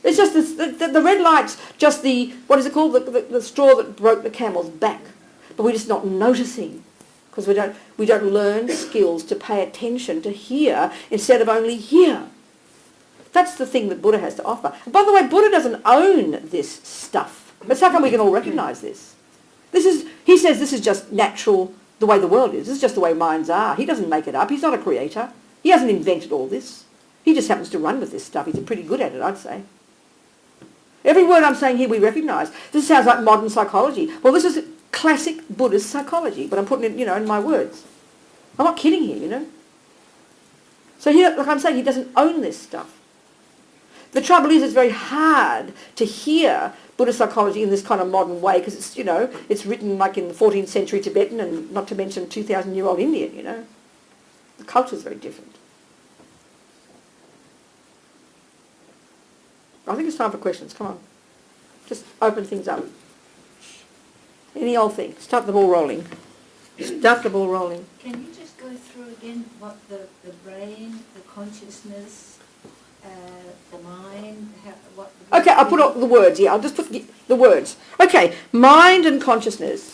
It's just the red light's just what is it called? The straw that broke the camel's back. But we're just not noticing because we don't learn skills to pay attention, to hear, instead of only hear. That's the thing that Buddha has to offer. And by the way, Buddha doesn't own this stuff. But how come we can all recognise this? He says this is just natural, the way the world is. This is just the way minds are. He doesn't make it up. He's not a creator. He hasn't invented all this. He just happens to run with this stuff. He's pretty good at it, I'd say. Every word I'm saying here we recognise. This sounds like modern psychology. Well, this is classic Buddhist psychology, but I'm putting it, in my words. I'm not kidding here, So here, like I'm saying, he doesn't own this stuff. The trouble is it's very hard to hear Buddhist psychology in this kind of modern way because it's, it's written like in the 14th century Tibetan and not to mention 2,000-year-old Indian, The culture's very different. I think it's time for questions. Come on. Just open things up. Any old thing. Start the ball rolling. Start the ball rolling. Can you just go through again what the brain, the consciousness, the mind, Okay, I'll put all the words, I'll just put the words. Okay, mind and consciousness.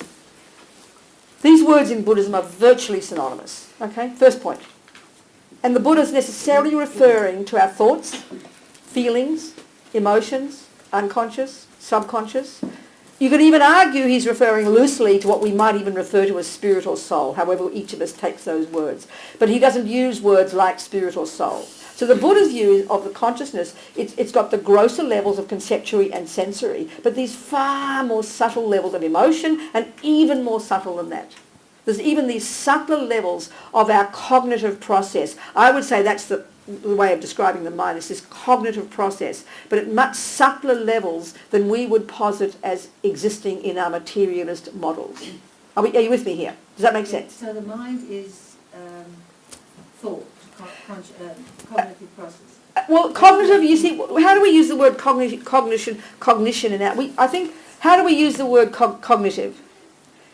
These words in Buddhism are virtually synonymous. Okay, first point. And the Buddha is necessarily referring to our thoughts, feelings, emotions, unconscious, subconscious. You could even argue he's referring loosely to what we might even refer to as spirit or soul, however each of us takes those words. But he doesn't use words like spirit or soul. So the Buddha's view of the consciousness, it's got the grosser levels of conceptuary and sensory, but these far more subtle levels of emotion and even more subtle than that. There's even these subtler levels of our cognitive process. I would say that's the way of describing the mind. It's this cognitive process, but at much subtler levels than we would posit as existing in our materialist models. Are you with me here? Does that make sense? So the mind is thought, cognitive process. Well, cognitive, you see, how do we use the word cognition in that? I think, how do we use the word cognitive?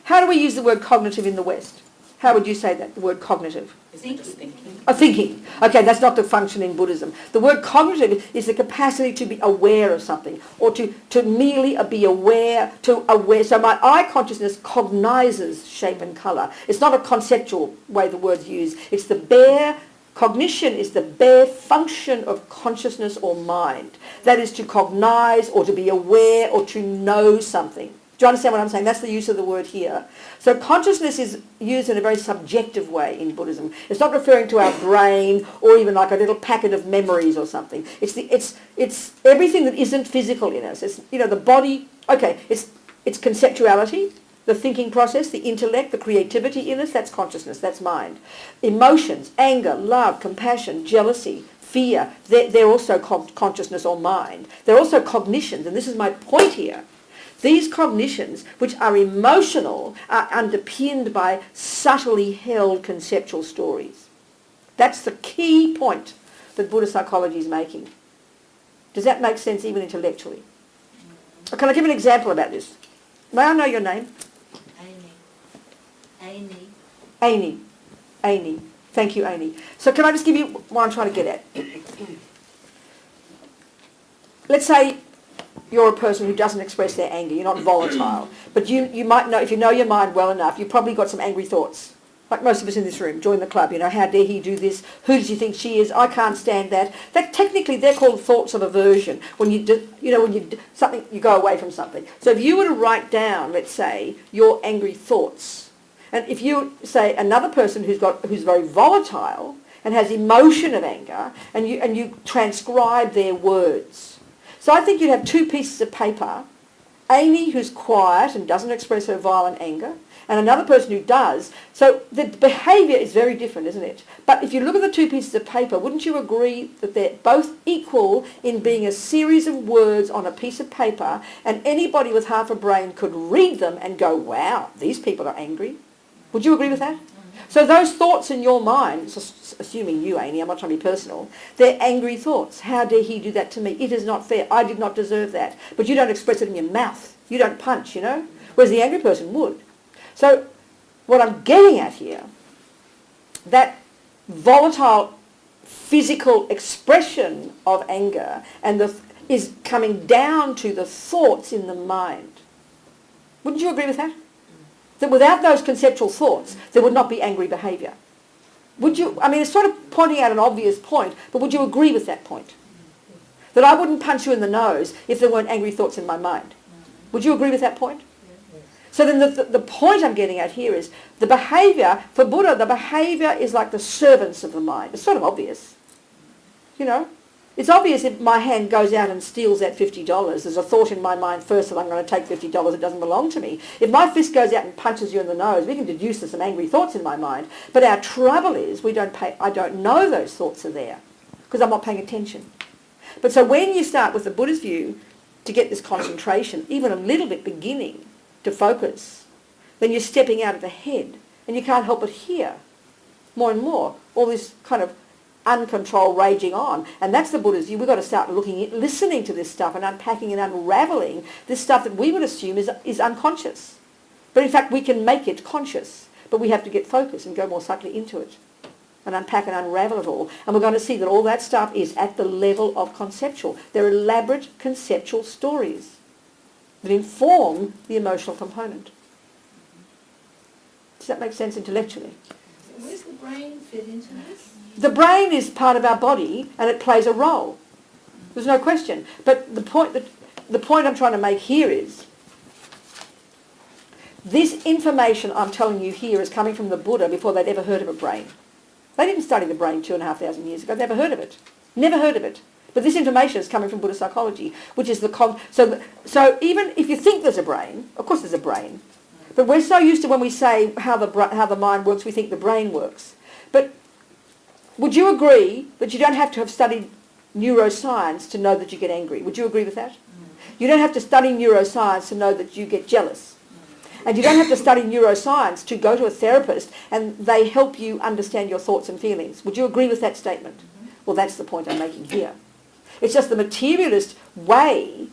How do we use the word cognitive in the West? How would you say that, the word cognitive? Thinking. Thinking. Okay, that's not the function in Buddhism. The word cognitive is the capacity to be aware of something, or to merely be aware, So my eye consciousness cognizes shape and colour. It's not a conceptual way the word's used. It's the bare, cognition is the bare function of consciousness or mind. That is to cognize or to be aware or to know something. Do you understand what I'm saying? That's the use of the word here. So consciousness is used in a very subjective way in Buddhism. It's not referring to our brain or even like a little packet of memories or something. It's everything that isn't physical in us. It's the body. Okay, it's conceptuality, the thinking process, the intellect, the creativity in us. That's consciousness. That's mind. Emotions, anger, love, compassion, jealousy, fear. They're also consciousness or mind. They're also cognitions, and this is my point here. These cognitions, which are emotional, are underpinned by subtly held conceptual stories. That's the key point that Buddhist psychology is making. Does that make sense even intellectually? Can I give an example about this? May I know your name? Amy. Thank you, Amy. So can I just give you what I'm trying to get at? Let's say you're a person who doesn't express their anger. You're not volatile. But you might know, if you know your mind well enough, you've probably got some angry thoughts. Like most of us in this room, join the club. How dare he do this? Who does he think she is? I can't stand that. Technically, they're called thoughts of aversion. When you go away from something. So if you were to write down, let's say, your angry thoughts, and if you say another person who's very volatile and has emotion of anger, and you transcribe their words. So I think you'd have two pieces of paper, Amy who's quiet and doesn't express her violent anger, and another person who does. So the behaviour is very different, isn't it? But if you look at the two pieces of paper, wouldn't you agree that they're both equal in being a series of words on a piece of paper, and anybody with half a brain could read them and go, wow, these people are angry? Would you agree with that? So those thoughts in your mind, assuming you, Amy, I'm not trying to be personal, they're angry thoughts. How dare he do that to me? It is not fair. I did not deserve that. But you don't express it in your mouth. You don't punch, whereas the angry person would. So what I'm getting at here, that volatile physical expression of anger is coming down to the thoughts in the mind. Wouldn't you agree with that? that without those conceptual thoughts, there would not be angry behaviour. Would you, I mean, it's sort of pointing out an obvious point, but would you agree with that point? That I wouldn't punch you in the nose if there weren't angry thoughts in my mind. Would you agree with that point? So then the point I'm getting at here is the behaviour, for Buddha, the behaviour is like the servants of the mind. It's sort of obvious. You know? It's obvious if my hand goes out and steals that $50, there's a thought in my mind first that I'm going to take $50, it doesn't belong to me. If my fist goes out and punches you in the nose, we can deduce there's some angry thoughts in my mind. But our trouble is I don't know those thoughts are there because I'm not paying attention. But so when you start with the Buddhist view to get this concentration, even a little bit beginning to focus, then you're stepping out of the head and you can't help but hear more and more all this kind of uncontrolled raging on. And that's the Buddha's view. We've got to start listening to this stuff and unpacking and unravelling this stuff that we would assume is unconscious. But in fact we can make it conscious, but we have to get focused and go more subtly into it and unpack and unravel it all. And we're going to see that all that stuff is at the level of conceptual. They're elaborate conceptual stories that inform the emotional component. Does that make sense intellectually? So where's the brain fit into this? The brain is part of our body and it plays a role. There's no question. But the point I'm trying to make here is this information I'm telling you here is coming from the Buddha before they'd ever heard of a brain. They didn't study the brain 2,500 years ago. Never heard of it. Never heard of it. But this information is coming from Buddhist psychology, which is so even if you think there's a brain, of course there's a brain, but we're so used to when we say how the mind works, we think the brain works. But would you agree that you don't have to have studied neuroscience to know that you get angry? Would you agree with that? You don't have to study neuroscience to know that you get jealous. And you don't have to study neuroscience to go to a therapist and they help you understand your thoughts and feelings. Would you agree with that statement? Well, that's the point I'm making here. It's just the materialist way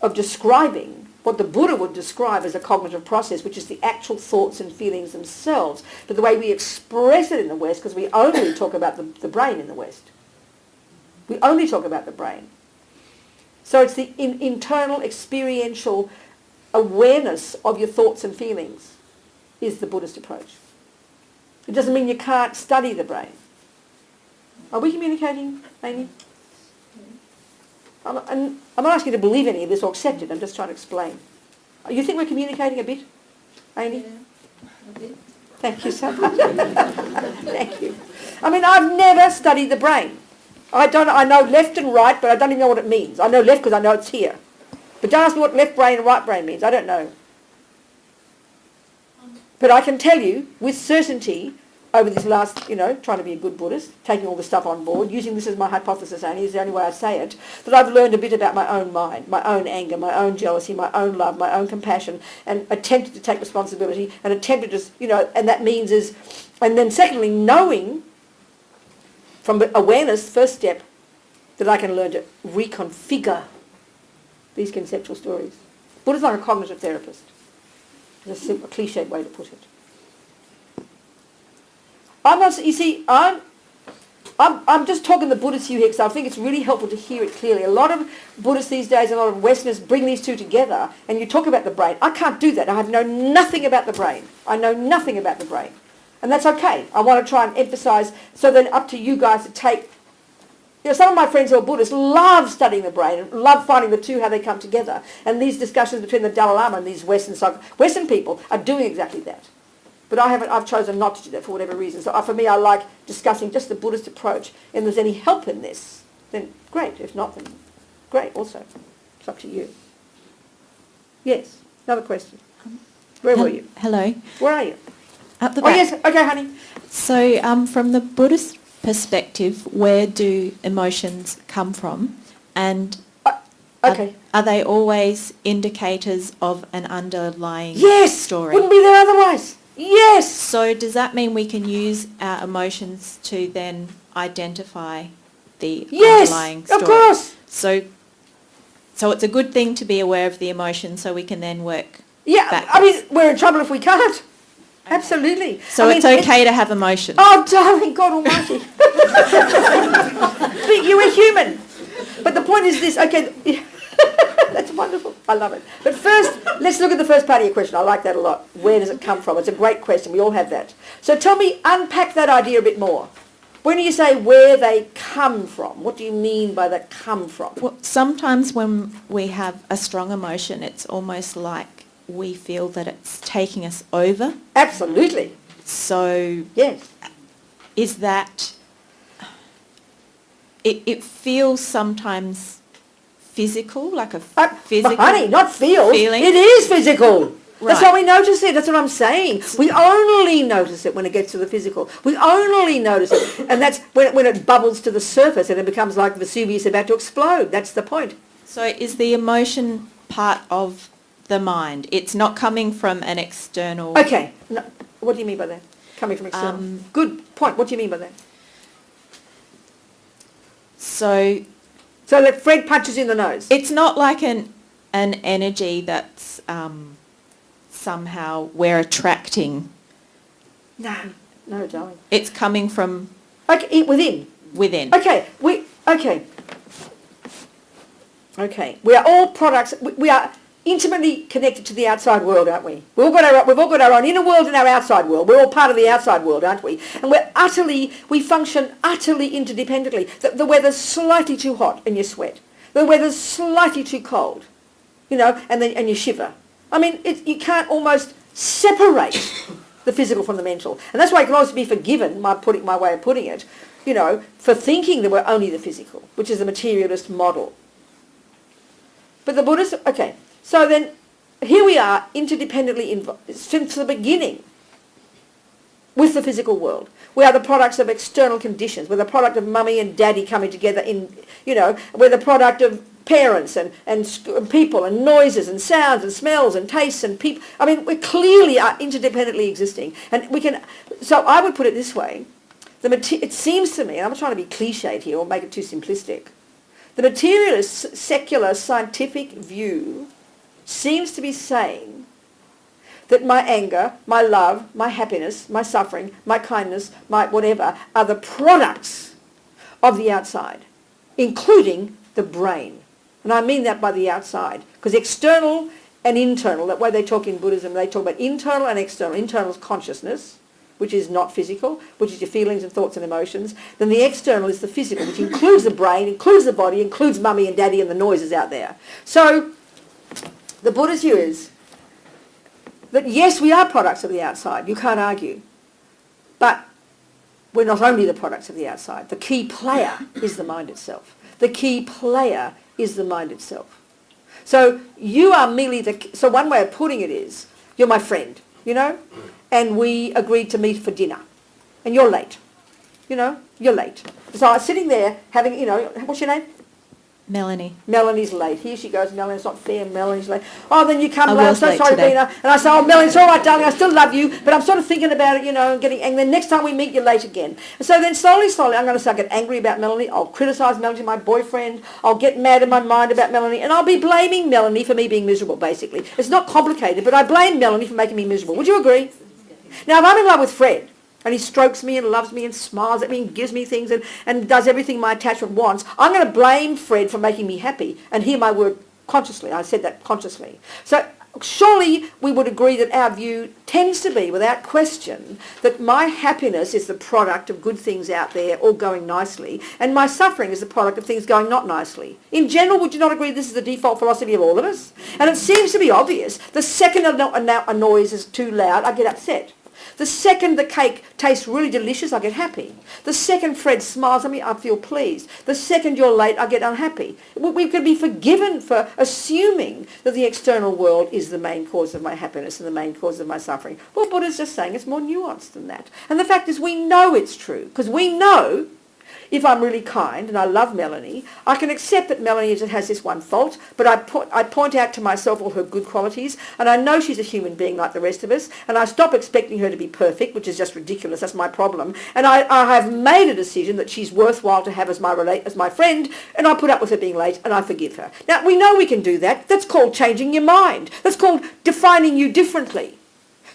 of describing what the Buddha would describe as a cognitive process, which is the actual thoughts and feelings themselves. But the way we express it in the West, because we only talk about the brain in the West. We only talk about the brain. So it's the internal experiential awareness of your thoughts and feelings is the Buddhist approach. It doesn't mean you can't study the brain. Are we communicating, Amy? I'm not asking you to believe any of this or accept it. I'm just trying to explain. You think we're communicating a bit, Amy? Yeah, a bit. Thank you so much. Thank you. I mean, I've never studied the brain. I know left and right, but I don't even know what it means. I know left because I know it's here. But don't ask me what left brain and right brain means. I don't know. But I can tell you with certainty over this last, trying to be a good Buddhist, taking all this stuff on board, using this as my hypothesis only, is the only way I say it, that I've learned a bit about my own mind, my own anger, my own jealousy, my own love, my own compassion, and attempted to take responsibility and attempted to, and that means is, and then secondly, knowing from awareness, first step, that I can learn to reconfigure these conceptual stories. Buddha's not a cognitive therapist. It's a simple, cliched way to put it. I'm just talking the Buddhist view here because I think it's really helpful to hear it clearly. A lot of Buddhists these days, a lot of Westerners bring these two together and you talk about the brain. I can't do that. I know nothing about the brain. I know nothing about the brain. And that's okay. I want to try and emphasise, so then up to you guys to take. Some of my friends who are Buddhists love studying the brain and love finding the two, how they come together. And these discussions between the Dalai Lama and these Western people are doing exactly that. But I've chosen not to do that for whatever reason. So for me, I like discussing just the Buddhist approach. And if there's any help in this, then great. If not, then great also. It's up to you. Yes, another question. Where were you? Hello. Where are you? At the Oh, back. yes. Okay, honey. So from the Buddhist perspective, where do emotions come from? And Okay. are they always indicators of an underlying Yes. story? Wouldn't be there otherwise. Yes. So does that mean we can use our emotions to then identify the underlying story? Of course. So it's a good thing to be aware of the emotion so we can then work Yeah, backwards. I mean, we're in trouble if we can't. Absolutely. So it's okay to have emotions. Oh, darling God almighty. But you are human. But the point is this, okay, That's wonderful. I love it. But first, let's look at the first part of your question. I like that a lot. Where does it come from? It's a great question. We all have that. So tell me, unpack that idea a bit more. When you say where they come from, what do you mean by that come from? Well, sometimes when we have a strong emotion, it's almost like we feel that it's taking us over. Absolutely. So Yes. is that... It feels sometimes physical, like a physical... But honey, not feels. feeling. It is physical. That's Right. how we notice it. That's what I'm saying. We only notice it when it gets to the physical. We only notice it. And that's when it bubbles to the surface and it becomes like Vesuvius about to explode. That's the point. So is the emotion part of the mind? It's not coming from an external... Okay. No, what do you mean by that? Coming from external. Good point. What do you mean by that? So So that Fred punches in the nose. it's not like an energy that's somehow we're attracting. No, darling. It's coming from Okay, within. within. Okay, Okay, we are all products. We are intimately connected to the outside world, aren't we? We've all got our own inner world and our outside world. We're all part of the outside world, aren't we? And we function utterly interdependently. The weather's slightly too hot and you sweat. The weather's slightly too cold, and you shiver. I mean, you can't almost separate the physical from the mental. And that's why I can always be forgiven, my way of putting it, for thinking that we're only the physical, which is the materialist model. But the Buddhists, okay, so then here we are interdependently involved since the beginning with the physical world. We are the products of external conditions. We're the product of mummy and daddy coming together we're the product of parents and people and noises and sounds and smells and tastes and people. I mean, we clearly are interdependently existing. And so I would put it this way. It seems to me, and I'm not trying to be cliched here or make it too simplistic, the materialist, secular, scientific view seems to be saying that my anger, my love, my happiness, my suffering, my kindness, my whatever, are the products of the outside, including the brain. And I mean that by the outside, because external and internal, that way they talk in Buddhism, they talk about internal and external. Internal is consciousness, which is not physical, which is your feelings and thoughts and emotions. Then the external is the physical, which includes the brain, includes the body, includes mummy and daddy and the noises out there. So the Buddhist view is that yes, we are products of the outside, you can't argue. But we're not only the products of the outside. The key player is the mind itself. The key player is the mind itself. So you are merely so one way of putting it is, you're my friend, and we agreed to meet for dinner. And you're late. You're late. So I was sitting there having, what's your name? Melanie. Melanie's late. Here she goes, Melanie, it's not fair, Melanie's late. Oh, then you come late, I'm was so late sorry, today. Bina. And I say, oh, Melanie, it's all right, darling, I still love you, but I'm sort of thinking about it, and then next time we meet, you're late again. And so then slowly, I'm going to start get angry about Melanie. I'll criticise Melanie, my boyfriend. I'll get mad in my mind about Melanie, and I'll be blaming Melanie for me being miserable, basically. It's not complicated, but I blame Melanie for making me miserable. Would you agree? Now, if I'm in love with Fred, and he strokes me and loves me and smiles at me and gives me things and does everything my attachment wants, I'm going to blame Fred for making me happy and hear my word consciously. I said that consciously. So surely we would agree that our view tends to be, without question, that my happiness is the product of good things out there all going nicely, and my suffering is the product of things going not nicely. In general, would you not agree this is the default philosophy of all of us? And it seems to be obvious. The second a noise is too loud, I get upset. The second the cake tastes really delicious, I get happy. The second Fred smiles at me, I feel pleased. The second you're late, I get unhappy. We can be forgiven for assuming that the external world is the main cause of my happiness and the main cause of my suffering. Well, Buddha's just saying it's more nuanced than that. And the fact is we know it's true, because we know if I'm really kind and I love Melanie, I can accept that Melanie has this one fault, but I point out to myself all her good qualities, and I know she's a human being like the rest of us, and I stop expecting her to be perfect, which is just ridiculous. That's my problem. And I have made a decision that she's worthwhile to have as my friend, and I put up with her being late, and I forgive her. Now, we know we can do that. That's called changing your mind. That's called defining you differently.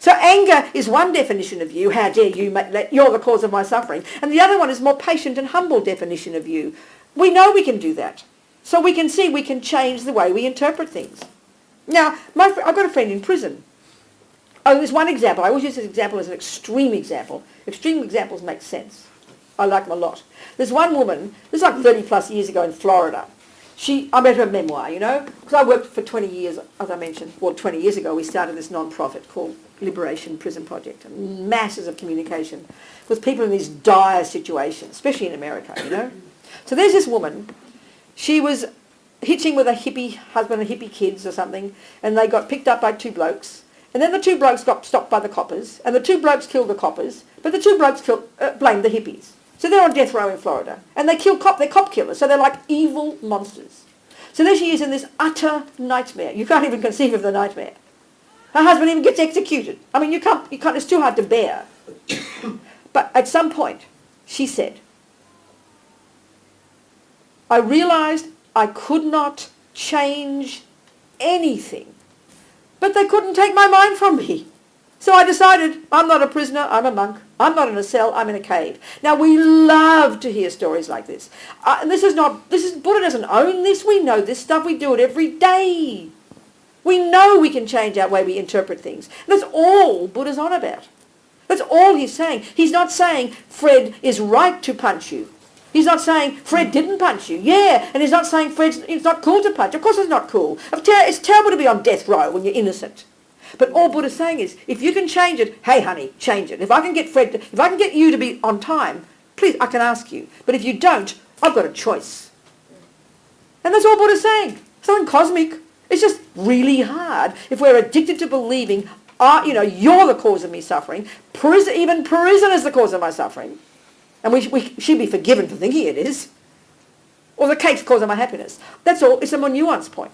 So anger is one definition of you. How dare you, you're the cause of my suffering. And the other one is more patient and humble definition of you. We know we can do that. So we can see we can change the way we interpret things. Now, I've got a friend in prison. Oh, there's one example. I always use this example as an extreme example. Extreme examples make sense. I like them a lot. There's one woman, this is like 30 plus years ago in Florida. I read her memoir, you know, because I worked for 20 years, as I mentioned. Well, 20 years ago we started this non-profit called Liberation Prison Project. Masses of communication with people in these dire situations, especially in America, you know. So there's this woman. She was hitching with a hippie husband and hippie kids or something, and they got picked up by two blokes. And then the two blokes got stopped by the coppers, and the two blokes killed the coppers, but the two blokes blamed the hippies. So they're on death row in Florida, and they're cop killers, so they're like evil monsters. So there she is in this utter nightmare. You can't even conceive of the nightmare. Her husband even gets executed. I mean, you can't, it's too hard to bear. But at some point, she said, I realised I could not change anything. But they couldn't take my mind from me. So I decided, I'm not a prisoner, I'm a monk. I'm not in a cell, I'm in a cave. Now we love to hear stories like this. Buddha doesn't own this, we know this stuff, we do it every day. We know we can change our way we interpret things. That's all Buddha's on about. That's all he's saying. He's not saying Fred is right to punch you. He's not saying Fred didn't punch you. Yeah, and he's not saying it's not cool to punch. Of course it's not cool. It's terrible to be on death row when you're innocent. But all Buddha's saying is, if you can change it, hey honey, change it. If I can get you to be on time, please, I can ask you. But if you don't, I've got a choice. And that's all Buddha's saying. It's nothing cosmic. It's just really hard if we're addicted to believing, you're the cause of me suffering. Even prison is the cause of my suffering. And we should be forgiven for thinking it is. Or the cake's causing my happiness. That's all. It's a more nuanced point.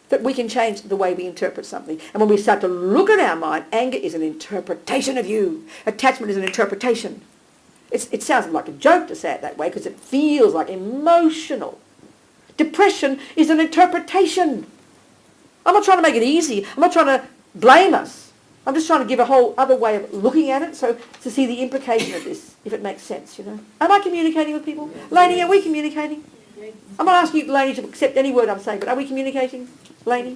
That we can change the way we interpret something. And when we start to look at our mind, anger is an interpretation of you. Attachment is an interpretation. It sounds like a joke to say it that way because it feels like emotional. Depression is an interpretation. I'm not trying to make it easy. I'm not trying to blame us. I'm just trying to give a whole other way of looking at it, so to see the implication of this, if it makes sense, you know. Am I communicating with people? Lainey, are we communicating? I'm not asking you, Lainey, to accept any word I'm saying, but are we communicating? Lainey?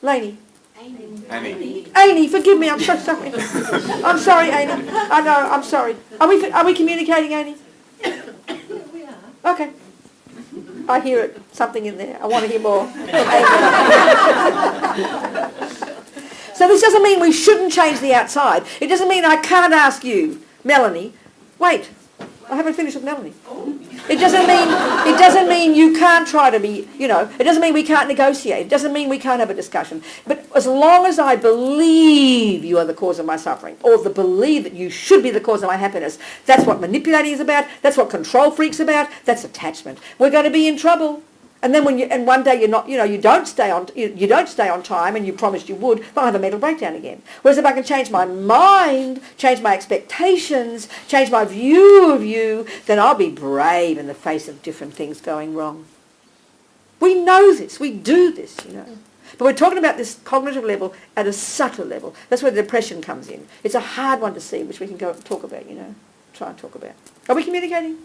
Lainey? Amy, forgive me, I'm so sorry. I'm sorry, Amy. I know, I'm sorry. Are we communicating, Amy? We are. Okay. I hear it, something in there. I want to hear more. So this doesn't mean we shouldn't change the outside. It doesn't mean I can't ask you, Melanie. Wait, I haven't finished with Melanie. It doesn't mean you can't try to be, it doesn't mean we can't negotiate. It doesn't mean we can't have a discussion. But as long as I believe you are the cause of my suffering, or believe that you should be the cause of my happiness, that's what manipulating is about, that's what control freak's about, that's attachment. We're going to be in trouble. And then one day you don't stay on time and you promised you would, I'll have a mental breakdown again. Whereas if I can change my mind, change my expectations, change my view of you, then I'll be brave in the face of different things going wrong. We know this, we do this, But we're talking about this cognitive level at a subtle level. That's where the depression comes in. It's a hard one to see, which we can go and talk about, try and talk about. Are we communicating?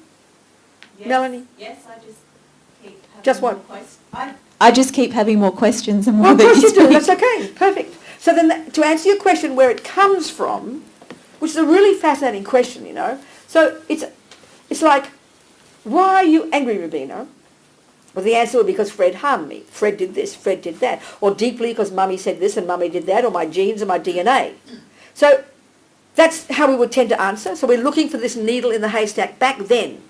Yes. Melanie? Yes, I just keep having Just what? more questions. I just keep having more questions and more Well, of that course you do. speak. That's okay. Perfect. So then to answer your question where it comes from, which is a really fascinating question, So it's like, why are you angry, Robina? Well, the answer would be because Fred harmed me. Fred did this, Fred did that. Or deeply because Mummy said this and Mummy did that, or my genes and my DNA. So that's how we would tend to answer. So we're looking for this needle in the haystack back then.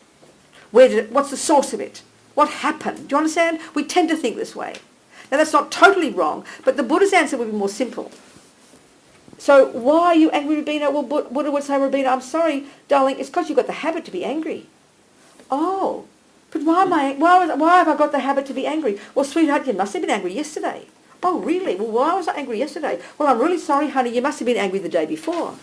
What's the source of it? What happened? Do you understand? We tend to think this way. Now that's not totally wrong, but the Buddha's answer would be more simple. So why are you angry, Robina? Well, Buddha would say, Robina, I'm sorry, darling, it's because you've got the habit to be angry. Oh, but why have I got the habit to be angry? Well, sweetheart, you must have been angry yesterday. Oh, really? Well, why was I angry yesterday? Well, I'm really sorry, honey, you must have been angry the day before.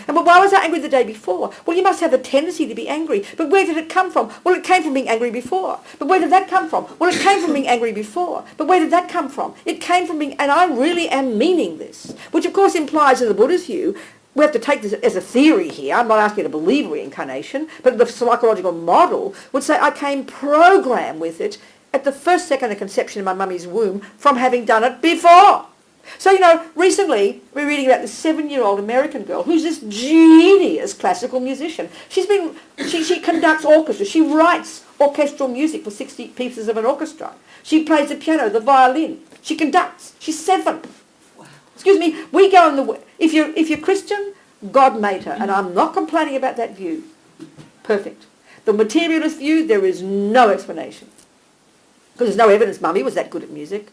And but why was I angry the day before? Well, you must have a tendency to be angry. But where did it come from? Well, it came from being angry before. But where did that come from? Well, it came from being angry before. But where did that come from? It came from being, and I really am meaning this, which of course implies in the Buddha's view, we have to take this as a theory here. I'm not asking you to believe reincarnation, but the psychological model would say I came programmed with it at the first second of conception in my mummy's womb from having done it before. So, recently we're reading about this 7-year-old American girl who's this genius classical musician. She conducts orchestras. She writes orchestral music for 60 pieces of an orchestra. She plays the piano, the violin. She conducts. She's 7. Wow. Excuse me, we go in the... If you're Christian, God made her, and I'm not complaining about that view. Perfect. The materialist view, there is no explanation. Because there's no evidence Mummy was that good at music.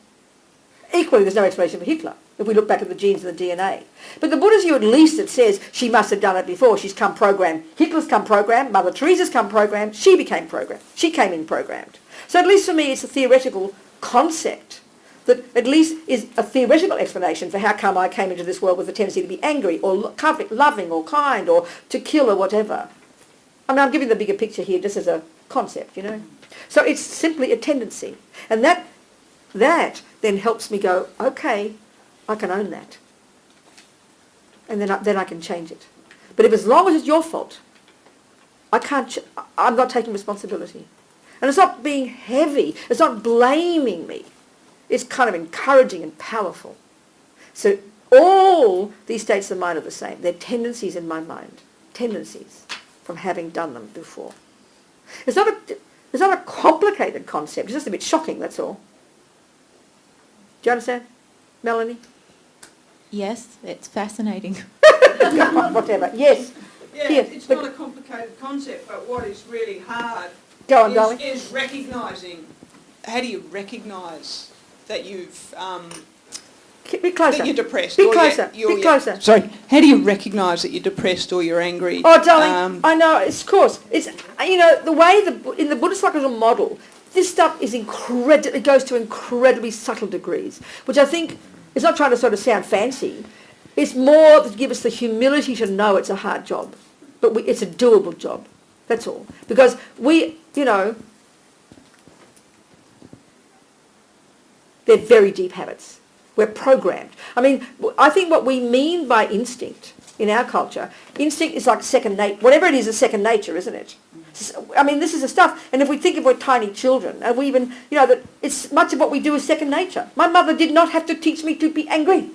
Equally, there's no explanation for Hitler, if we look back at the genes and the DNA. But the Buddhist view, at least, it says she must have done it before. She's come programmed. Hitler's come programmed. Mother Teresa's come programmed. She became programmed. She came in programmed. So at least for me, it's a theoretical concept that at least is a theoretical explanation for how come I came into this world with a tendency to be angry or loving or kind or to kill or whatever. I mean, I'm giving the bigger picture here just as a concept, So it's simply a tendency. And that then helps me go, okay, I can own that. And then I can change it. But if as long as it's your fault, I'm not taking responsibility. And it's not being heavy. It's not blaming me. It's kind of encouraging and powerful. So all these states of mind are the same. They're tendencies in my mind. Tendencies from having done them before. It's not a complicated concept. It's just a bit shocking, that's all. Do you understand, Melanie? Yes, it's fascinating. Whatever. Yes. Yeah, Here, it's not a complicated concept, but what is really hard Go on, darling. is recognising. How do you recognise that you've Be closer. that you're depressed? Be or closer. Be closer. Sorry. How do you recognise that you're depressed or you're angry? Oh, darling, I know. Of course. It's the way in the Buddhist psychological model, this stuff is it goes to incredibly subtle degrees, which I think is not trying to sort of sound fancy. It's more to give us the humility to know it's a hard job, but it's a doable job. That's all. Because they're very deep habits. We're programmed. I mean, I think what we mean by instinct in our culture, instinct is like second nature. Whatever it is second nature, isn't it? I mean, this is the stuff. And if we think of we're tiny children, and we even, that it's much of what we do is second nature. My mother did not have to teach me to be angry.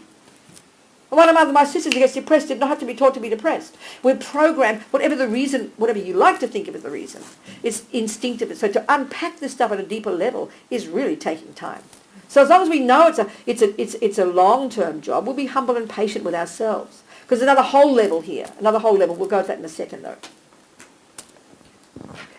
One of my sisters who gets depressed did not have to be taught to be depressed. We're programmed, whatever the reason, whatever you like to think of as the reason, it's instinctive. So to unpack this stuff at a deeper level is really taking time. So as long as we know it's a long-term job, we'll be humble and patient with ourselves. Because another whole level here, we'll go to that in a second though.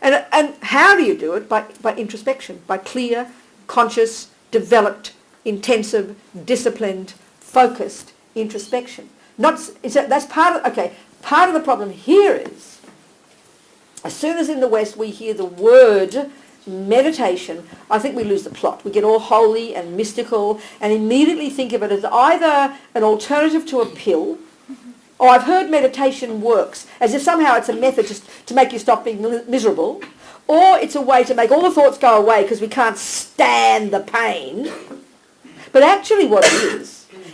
And how do you do it? By introspection, by clear, conscious, developed, intensive, disciplined, focused introspection. That's part of the problem here is, as soon as in the West we hear the word meditation, I think we lose the plot. We get all holy and mystical and immediately think of it as either an alternative to a pill, or I've heard meditation works, as if somehow it's a method just to make you stop being miserable, or it's a way to make all the thoughts go away because we can't stand the pain. But actually what it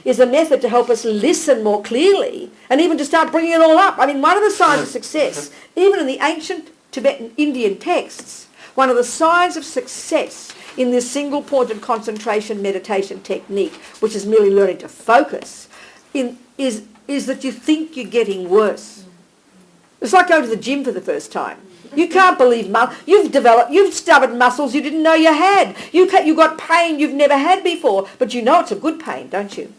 is a method to help us listen more clearly and even to start bringing it all up. I mean, one of the signs of success, even in the ancient Tibetan Indian texts, one of the signs of success in this single-pointed concentration meditation technique, which is merely learning to focus, is that you think you're getting worse. It's like going to the gym for the first time. You can't believe you've stubborn muscles you didn't know you had. You've got pain you've never had before, but you know it's a good pain, don't you?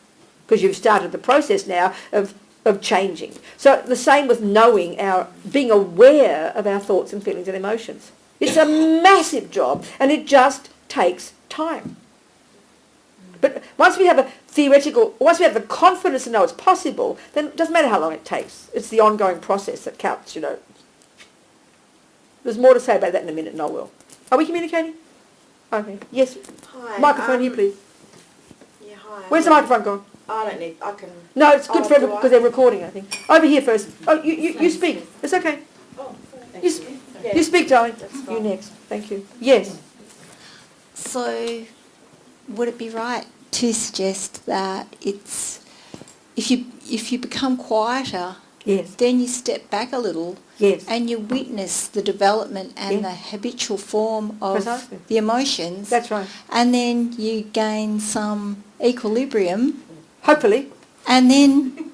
Because you've started the process now of changing. So the same with being aware of our thoughts and feelings and emotions. It's a massive job, and it just takes time. But once we have the confidence to know it's possible, then it doesn't matter how long it takes. It's the ongoing process that counts, There's more to say about that in a minute, and I will. Are we communicating? Okay. Yes. Hi. Microphone here, please. Yeah, hi. Where's the microphone gone? I can... No, it's good for everyone because do I? they're recording, I think. Over here first. Oh, you speak. It's okay. Oh, thank You, you. sp- Yeah. you speak, darling. That's You fine. next. Thank you. Yes. So, would it be right to suggest that it's if you become quieter Yes. then you step back a little Yes. and you witness the development and Yeah. the habitual form of Precisely. the emotions. That's right. And then you gain some equilibrium, Hopefully. and then,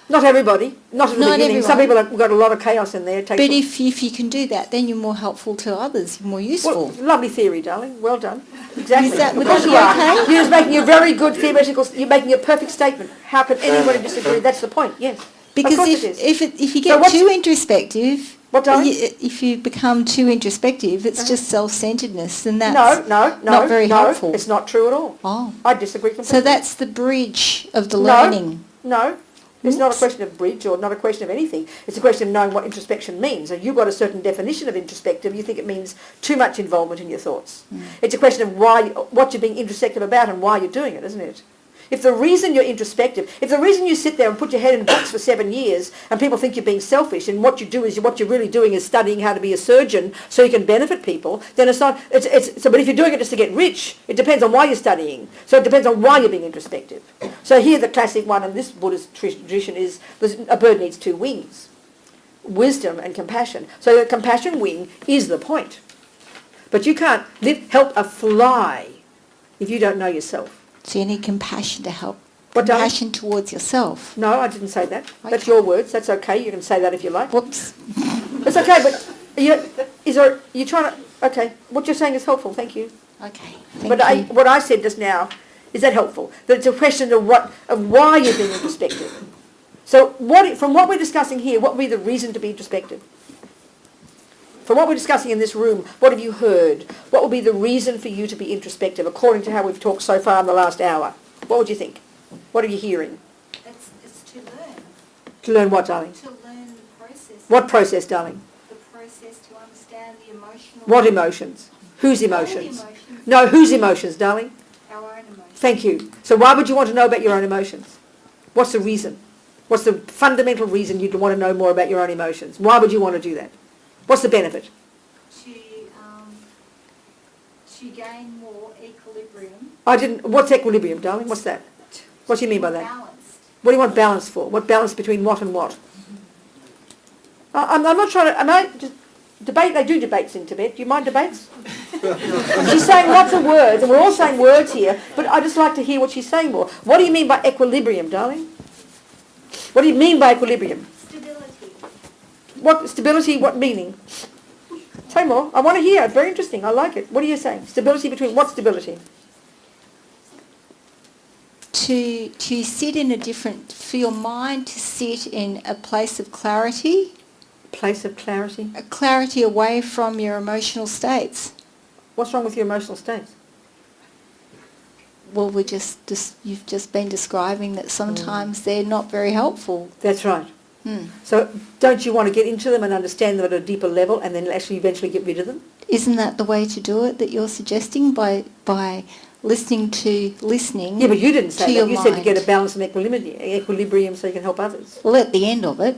Not everybody. Not in the Not beginning. Some everyone. people have got a lot of chaos in there. It takes but if you can do that, then you're more helpful to others, you're more useful. Well, lovely theory, darling. Well done. Exactly. Would Of course that be you are. okay? You're just making a very good theoretical. You're making a perfect statement. How can anybody disagree? That's the point. Yes. Because of course it is. if you So get what's- too introspective, What, darling? if you become too introspective, it's just self-centeredness, and that's No, not very helpful. It's not true at all. Oh, I disagree completely. so that's the bridge of the No. learning. No. It's not a Oops. question of bridge or not a question of anything. It's a question of knowing what introspection means. And you've got a certain definition of introspective. You think it means too much involvement in your thoughts. It's a question of what you're being introspective about and why you're doing it, isn't it? If the reason you're introspective, if the reason you sit there and put your head in a box for 7 years and people think you're being selfish and what you do is what you're really doing is studying how to be a surgeon so you can benefit people, then it's not, but if you're doing it just to get rich, it depends on why you're studying. So it depends on why you're being introspective. So here the classic one in this Buddhist tradition is a bird needs 2 wings, wisdom and compassion. So the compassion wing is the point. But you can't help a fly if you don't know yourself. So you need compassion to help. What, darling? Compassion towards yourself. No, I didn't say that. That's Okay. your words. That's okay. You can say that if you like. Whoops. It's okay, but you're trying to... Okay, what you're saying is helpful. Thank you. Okay. But Thank you. what I said just now, is that helpful? That it's a question of why you're being introspective. So from what we're discussing here, what would be the reason to be introspective? From what we're discussing in this room, what have you heard? What would be the reason for you to be introspective, according to how we've talked so far in the last hour? What would you think? What are you hearing? It's to learn. To learn what, darling? To learn the process. What process, darling? The process to understand the emotional. What emotions? Whose All the emotions? emotions. No, whose emotions, darling? Our own emotions. Thank you. So why would you want to know about your own emotions? What's the reason? What's the fundamental reason you'd want to know more about your own emotions? Why would you want to do that? What's the benefit? To gain more equilibrium. What's equilibrium, darling? What's that? What do you mean by that? Balanced. What do you want balance for? What balance between what and what? I'm not trying to... Debate, they do debates in Tibet. Do you mind debates? She's saying lots of words, and we're all saying words here, but I just like to hear what she's saying more. What do you mean by equilibrium, darling? What do you mean by equilibrium? Stability. What stability, what meaning? Say more. I want to hear. It's very interesting. I like it. What are you saying? Stability between what stability? To sit in a different, for your mind to sit in a place of clarity, Place of clarity. a clarity away from your emotional states. What's wrong with your emotional states? Well, you've just been describing that sometimes they're not very helpful. That's right. So don't you want to get into them and understand them at a deeper level and then actually eventually get rid of them? Isn't that the way to do it that you're suggesting by listening? Yeah, but you didn't say to that. your You said to get a mind? balance and equilibrium so you can help others. Well, at the end of it,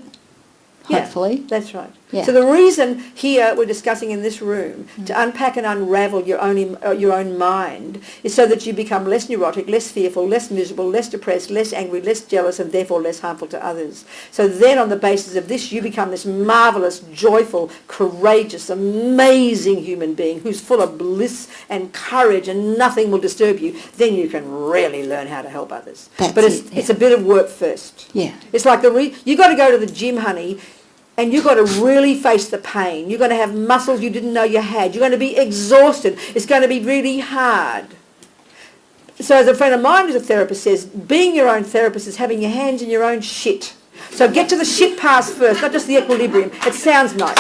hopefully. Yeah, that's right. Yeah. So the reason here we're discussing in this room to unpack and unravel your own mind is so that you become less neurotic, less fearful, less miserable, less depressed, less angry, less jealous, and therefore less harmful to others. So then on the basis of this, you become this marvellous, joyful, courageous, amazing human being who's full of bliss and courage and nothing will disturb you. Then you can really learn how to help others. That's but it, it's a bit of work first. Yeah. It's like you got to go to the gym, honey, and you've got to really face the pain. You're going to have muscles you didn't know you had. You're going to be exhausted. It's going to be really hard. So as a friend of mine who's a therapist says, being your own therapist is having your hands in your own shit. So get to the shit pass first, not just the equilibrium. It sounds nice.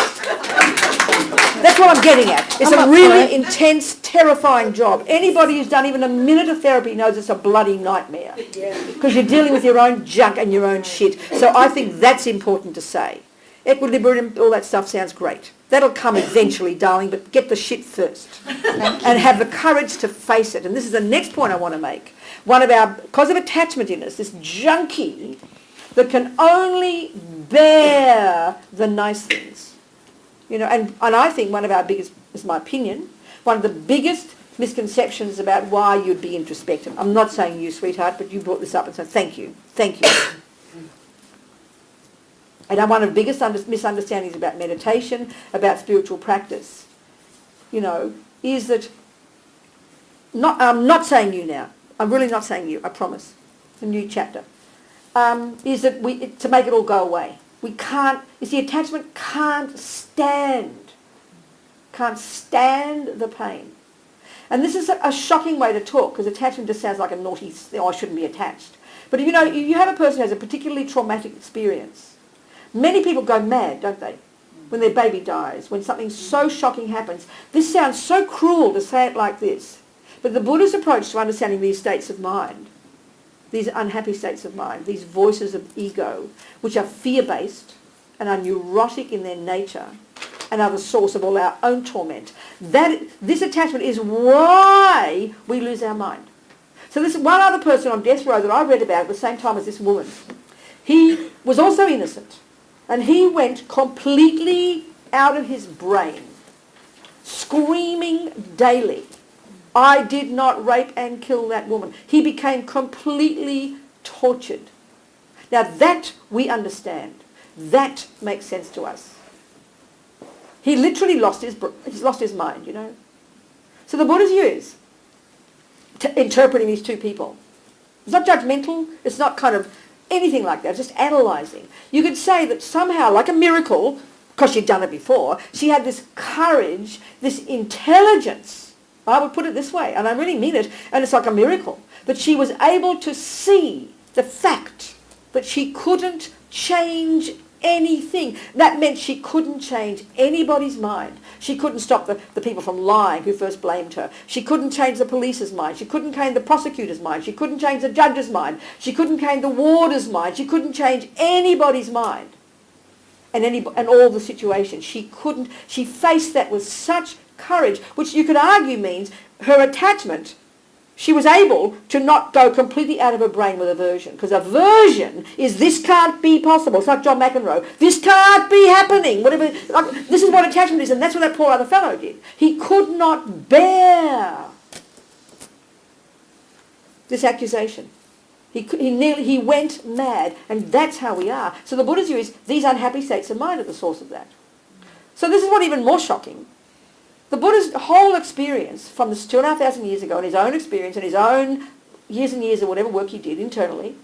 That's what I'm getting at. It's a really intense, terrifying job. Anybody who's done even a minute of therapy knows it's a bloody nightmare. Because you're dealing with your own junk and your own shit. So I think that's important to say. Equilibrium, all that stuff sounds great. That'll come eventually, darling, but get the shit first. And have the courage to face it. And this is the next point I want to make. Because of attachment in us, this junkie that can only bear the nice things. And I think one of our biggest, this is my opinion, one of the biggest misconceptions about why you'd be introspective. I'm not saying you, sweetheart, but you brought this up and said, thank you. And one of the biggest misunderstandings about meditation, about spiritual practice, is that, I'm not saying you now, I'm really not saying you, I promise, it's a new chapter, is that to make it all go away. We can't, attachment can't stand the pain. And this is a shocking way to talk, because attachment just sounds like a naughty, I shouldn't be attached. But if you have a person who has a particularly traumatic experience, many people go mad, don't they? When their baby dies, when something so shocking happens. This sounds so cruel to say it like this. But the Buddha's approach to understanding these states of mind, these unhappy states of mind, these voices of ego, which are fear-based and are neurotic in their nature and are the source of all our own torment, this attachment is why we lose our mind. So this one other person on death row that I read about at the same time as this woman, he was also innocent. And he went completely out of his brain, screaming daily, I did not rape and kill that woman. He became completely tortured. Now that we understand. That makes sense to us. He literally lost his mind, So the Buddha's view is interpreting these two people. It's not judgmental. It's not kind of anything like that. It's just analysing. You could say that somehow, like a miracle, because she'd done it before, she had this courage, this intelligence. I would put it this way, and I really mean it, and it's like a miracle, that she was able to see the fact that she couldn't change anything. That meant she couldn't change anybody's mind. She couldn't stop the people from lying who first blamed her. She couldn't change the police's mind. She couldn't change the prosecutor's mind. She couldn't change the judge's mind. She couldn't change the warder's mind. She couldn't change anybody's mind and all the situations. She couldn't. She faced that with such courage, which you could argue means her attachment. She was able to not go completely out of her brain with aversion, because aversion is this can't be possible. It's like John McEnroe. This can't be happening. Whatever. This is what attachment is, and that's what that poor other fellow did. He could not bear this accusation. He went mad, and that's how we are. So the Buddha's view is these unhappy states of mind are the source of that. So this is what even more shocking. The Buddha's whole experience from this 2,500 years ago, and his own experience and his own years and years of whatever work he did internally,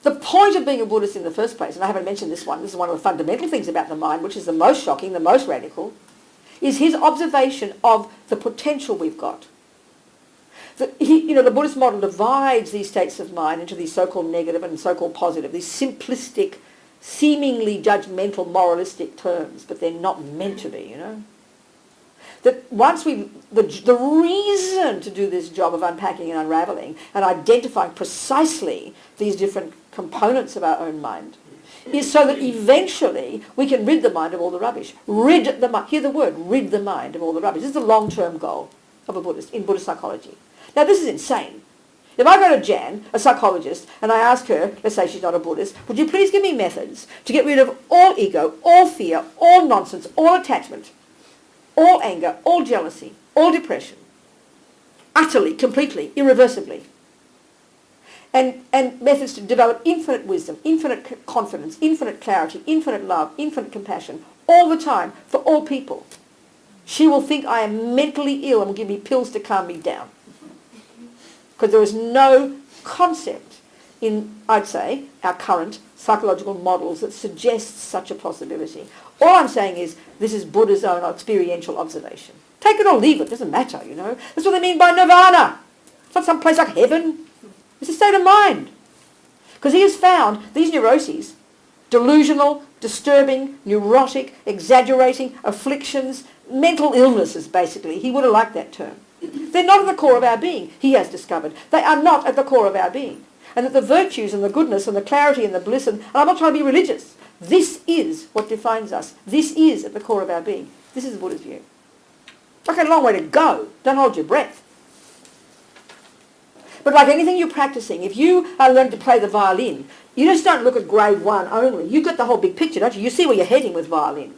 the point of being a Buddhist in the first place, and I haven't mentioned this is one of the fundamental things about the mind, which is the most shocking, the most radical, is his observation of the potential we've got. The Buddhist model divides these states of mind into these so-called negative and so-called positive, these simplistic, seemingly judgmental, moralistic terms, but they're not meant to be, That once the reason to do this job of unpacking and unravelling and identifying precisely these different components of our own mind is so that eventually we can rid the mind of all the rubbish. Hear the word, rid the mind of all the rubbish. This is the long-term goal of a Buddhist in Buddhist psychology. Now this is insane. If I go to Jan, a psychologist, and I ask her, let's say she's not a Buddhist, would you please give me methods to get rid of all ego, all fear, all nonsense, all attachment, all anger, all jealousy, all depression, utterly, completely, irreversibly, and methods to develop infinite wisdom, infinite confidence, infinite clarity, infinite love, infinite compassion, all the time, for all people. She will think I am mentally ill and will give me pills to calm me down. Because there is no concept in, I'd say, our current psychological models that suggests such a possibility. All I'm saying is this is Buddha's own experiential observation. Take it or leave it, doesn't matter, That's what they mean by nirvana. It's not some place like heaven. It's a state of mind. Because he has found these neuroses, delusional, disturbing, neurotic, exaggerating, afflictions, mental illnesses basically. He would have liked that term. They're not at the core of our being, he has discovered. They are not at the core of our being. And that the virtues and the goodness and the clarity and the bliss, and I'm not trying to be religious, this is what defines us. This is at the core of our being. This is the Buddha's view. Okay, a long way to go. Don't hold your breath. But like anything you're practicing, if you are learning to play the violin, you just don't look at grade 1 only. You get the whole big picture, don't you? You see where you're heading with violin.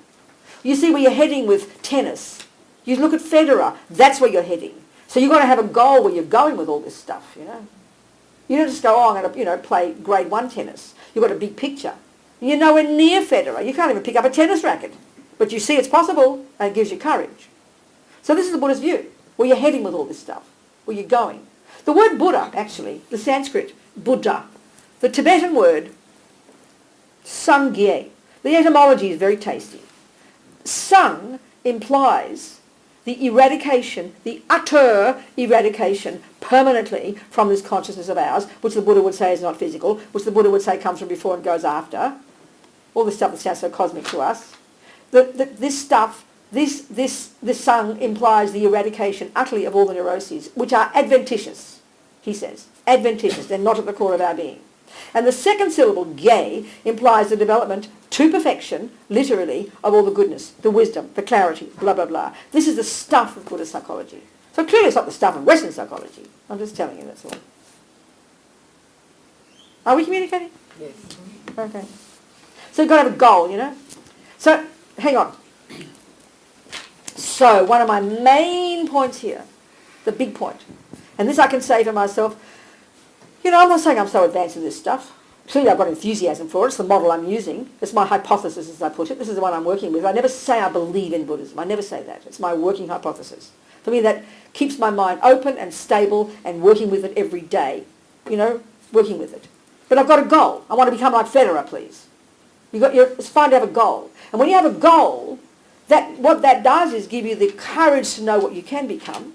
You see where you're heading with tennis. You look at Federer, that's where you're heading. So you've got to have a goal where you're going with all this stuff, You don't just go, I'm going to, play grade 1 tennis. You've got a big picture. You're nowhere near Federer. You can't even pick up a tennis racket. But you see it's possible, and it gives you courage. So this is the Buddha's view. Where you're heading with all this stuff. Where you're going. The word Buddha, actually, the Sanskrit, Buddha, the Tibetan word, Sangye. The etymology is very tasty. Sang implies the eradication, the utter eradication permanently from this consciousness of ours, which the Buddha would say is not physical, which the Buddha would say comes from before and goes after. All this stuff that sounds so cosmic to us. This stuff, this sang implies the eradication utterly of all the neuroses, which are adventitious, he says. Adventitious, they're not at the core of our being. And the second syllable, gay, implies the development to perfection, literally, of all the goodness, the wisdom, the clarity, blah, blah, blah. This is the stuff of Buddhist psychology. So clearly it's not the stuff of Western psychology. I'm just telling you, that's all. Are we communicating? Yes. Okay. So you've got to have a goal, you know. So, hang on. So, one of my main points here, the big point, and this I can say for myself, you know, I'm not saying I'm so advanced in this stuff. Clearly I've got enthusiasm for it. It's the model I'm using. It's my hypothesis, as I put it. This is the one I'm working with. I never say I believe in Buddhism. I never say that. It's my working hypothesis. For me, that keeps my mind open and stable and working with it every day. You know, working with it. But I've got a goal. I want to become like Federer, please. It's fine to have a goal. And when you have a goal, what that does is give you the courage to know what you can become.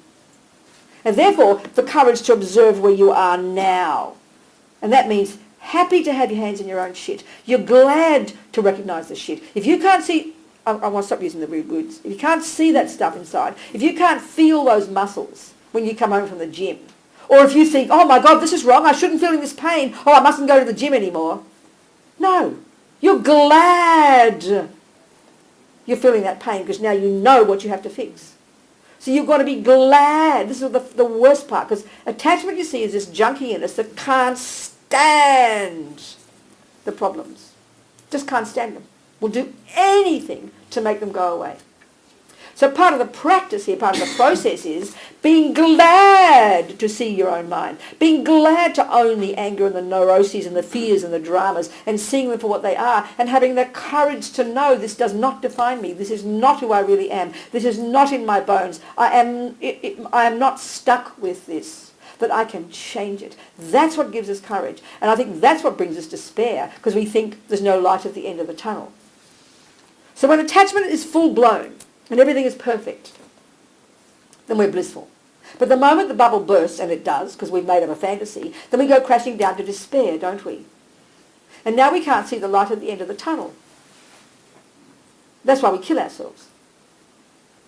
And therefore, the courage to observe where you are now. And that means happy to have your hands in your own shit. You're glad to recognise the shit. If you can't see, I want to stop using the rude words. If you can't see that stuff inside, if you can't feel those muscles when you come home from the gym, or if you think, oh my God, this is wrong, I shouldn't feel this pain, oh, I mustn't go to the gym anymore. No, you're glad you're feeling that pain because now you know what you have to fix. So you've got to be glad. This is the worst part, because attachment, you see, is this junkie in us that can't stand the problems. Just can't stand them. Will do anything to make them go away. So part of the practice here, part of the process is being glad to see your own mind, being glad to own the anger and the neuroses and the fears and the dramas and seeing them for what they are, and having the courage to know this does not define me. This is not who I really am. This is not in my bones. I am not stuck with this, that I can change it. That's what gives us courage. And I think that's what brings us despair, because we think there's no light at the end of the tunnel. So when attachment is full-blown, and everything is perfect, then we're blissful. But the moment the bubble bursts, and it does, because we've made up a fantasy, then we go crashing down to despair, don't we? And now we can't see the light at the end of the tunnel. That's why we kill ourselves.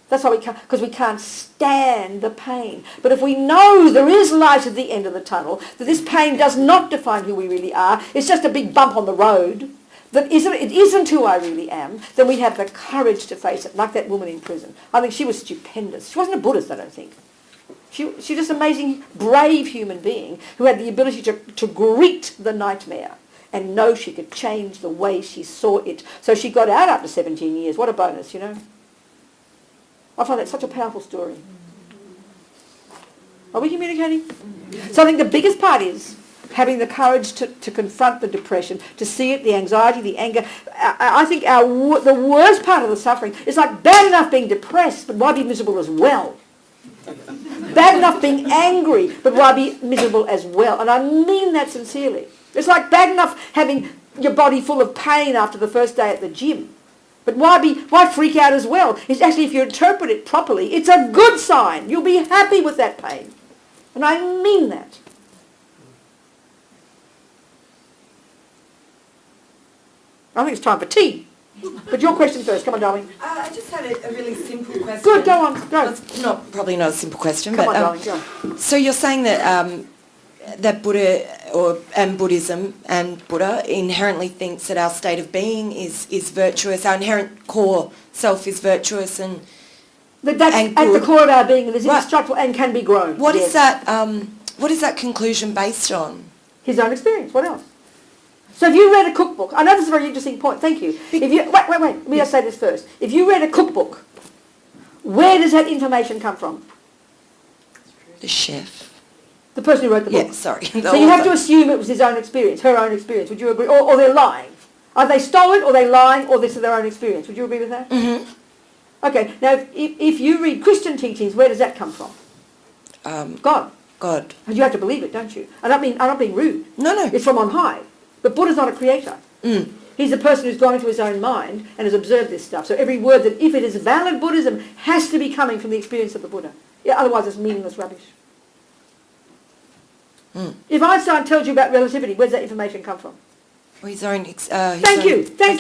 That's why we can't, because we can't stand the pain. But if we know there is light at the end of the tunnel, that this pain does not define who we really are, it's just a big bump on the road, that it isn't who I really am, then we have the courage to face it, like that woman in prison. I think she was stupendous. She wasn't a Buddhist, I don't think. She was just an amazing, brave human being who had the ability to greet the nightmare and know she could change the way she saw it. So she got out after 17 years. What a bonus, you know. I find that such a powerful story. Are we communicating? So I think the biggest part is having the courage to confront the depression, to see it, the anxiety, the anger. I think the worst part of the suffering is like bad enough being depressed, but why be miserable as well? Bad enough being angry, but why be miserable as well? And I mean that sincerely. It's like bad enough having your body full of pain after the first day at the gym. But why freak out as well? It's actually, if you interpret it properly, it's a good sign. You'll be happy with that pain. And I mean that. I think it's time for tea. But your question first. Come on, darling. I just had a really simple question. Good, go on. Go. It's probably not a simple question, Come but on, darling, go. so you're saying that that Buddha and Buddhism and Buddha inherently thinks that our state of being is virtuous, our inherent core self is virtuous and That's and at the good. core of our being, and is Right. indestructible and can be grown. What Yes. is that? What is that conclusion based on? His own experience. What else? So if you read a cookbook, I know this is a very interesting point, thank you. If you wait, let me just say this first. If you read a cookbook, where does that information come from? The chef. The person who wrote the book. Yeah, sorry. So you have to assume it was his own experience, her own experience. Would you agree? Or they're lying. Are they stolen, or are they lying, or this is their own experience? Would you agree with that? Mm-hmm. Okay, now if you read Christian teachings, where does that come from? God. God. And you have to believe it, don't you? I'm not being rude. No, no. It's from on high. But Buddha's not a creator. Mm. He's a person who's gone into his own mind and has observed this stuff. So every word that, if it is valid Buddhism, has to be coming from the experience of the Buddha. Yeah, otherwise it's meaningless rubbish. Mm. If Einstein tells you about relativity, where's that information come from? Well, his own Thank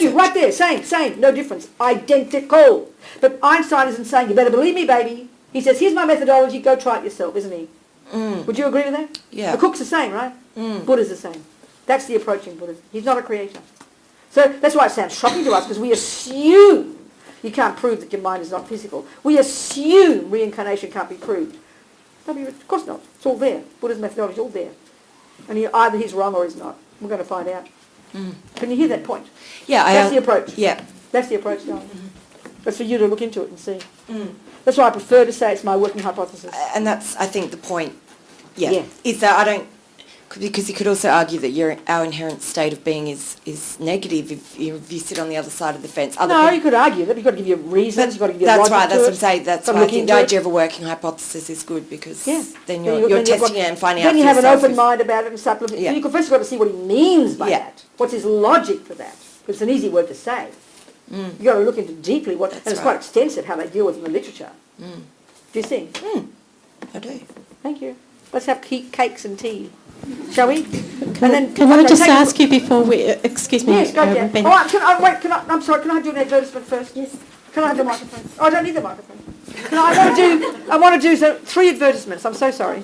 you, right there, same, no difference, identical. But Einstein isn't saying, you better believe me, baby. He says, here's my methodology, go try it yourself, isn't he? Mm. Would you agree with that? Yeah. The cook's the same, right? Mm. Buddha's the same. That's the approach in Buddhism. He's not a creator. So that's why it sounds shocking to us, because we assume you can't prove that your mind is not physical. We assume reincarnation can't be proved. No, of course not. It's all there. Buddha's methodology is all there. And either he's wrong or he's not. We're going to find out. Mm. Can you hear that point? Yeah, That's the approach. Yeah. That's the approach, darling. That's for you to look into it and see. Mm. That's why I prefer to say it's my working hypothesis. And that's, I think, the point. Yeah. Yeah. Is that I don't, because you could also argue that our inherent state of being is negative if you sit on the other side of the fence. No, you could argue that. You've got to give you reasons. You've got to give you That's logic right. to That's it. what I'm saying. That's Got to why I look think into the it. idea of a working hypothesis is good, because Yeah. then Then you're you've testing got- it and finding out Then you for have an yourself open if- mind about it and start looking. Yeah. You've first got to see what he means by Yeah. that. What's his logic for that? It's an easy word to say. Mm. You've got to look into deeply what, and it's right. quite extensive how they deal with it in the literature. Mm. Do you see? Mm. I do. Thank you. Let's have cakes and tea. Shall we? Can I just ask you before we, excuse me, Yes, go ahead. Robina. Oh, I'm sorry, can I do an advertisement first? Yes. Can I have the microphone? Oh, I don't need the microphone. I want to do 3 advertisements. I'm so sorry.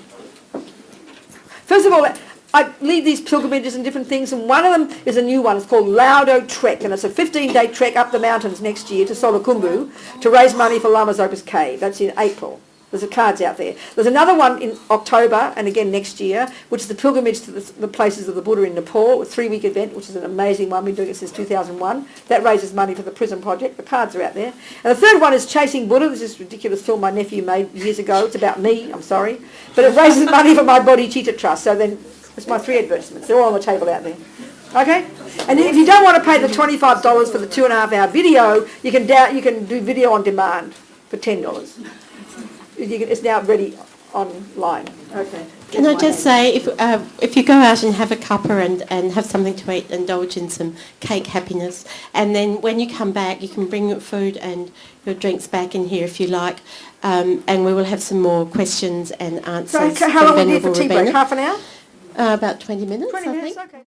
First of all, I lead these pilgrimages and different things, and one of them is a new one. It's called Laudo Trek, and it's a 15-day trek up the mountains next year to Solakumbu to raise money for Lama's Opus Cave. That's in April. There's the cards out there. There's another one in October, and again next year, which is the pilgrimage to the places of the Buddha in Nepal, a 3-week event, which is an amazing one. We've been doing it since 2001. That raises money for the prison project. The cards are out there. And the third one is Chasing Buddha. This is a ridiculous film my nephew made years ago. It's about me, I'm sorry. But it raises money for my Body Chitta Trust. So then, it's my 3 advertisements. They're all on the table out there. Okay? And if you don't want to pay the $25 for the 2.5-hour video, you can do video on demand for $10. It's now ready online. Okay. Can I just say, if you go out and have a cuppa and have something to eat, indulge in some cake happiness, and then when you come back, you can bring your food and your drinks back in here if you like, and we will have some more questions and answers. So how long will we need for Venerable tea break? Robina. Half an hour? About 20 minutes, 20 I minutes, think. okay.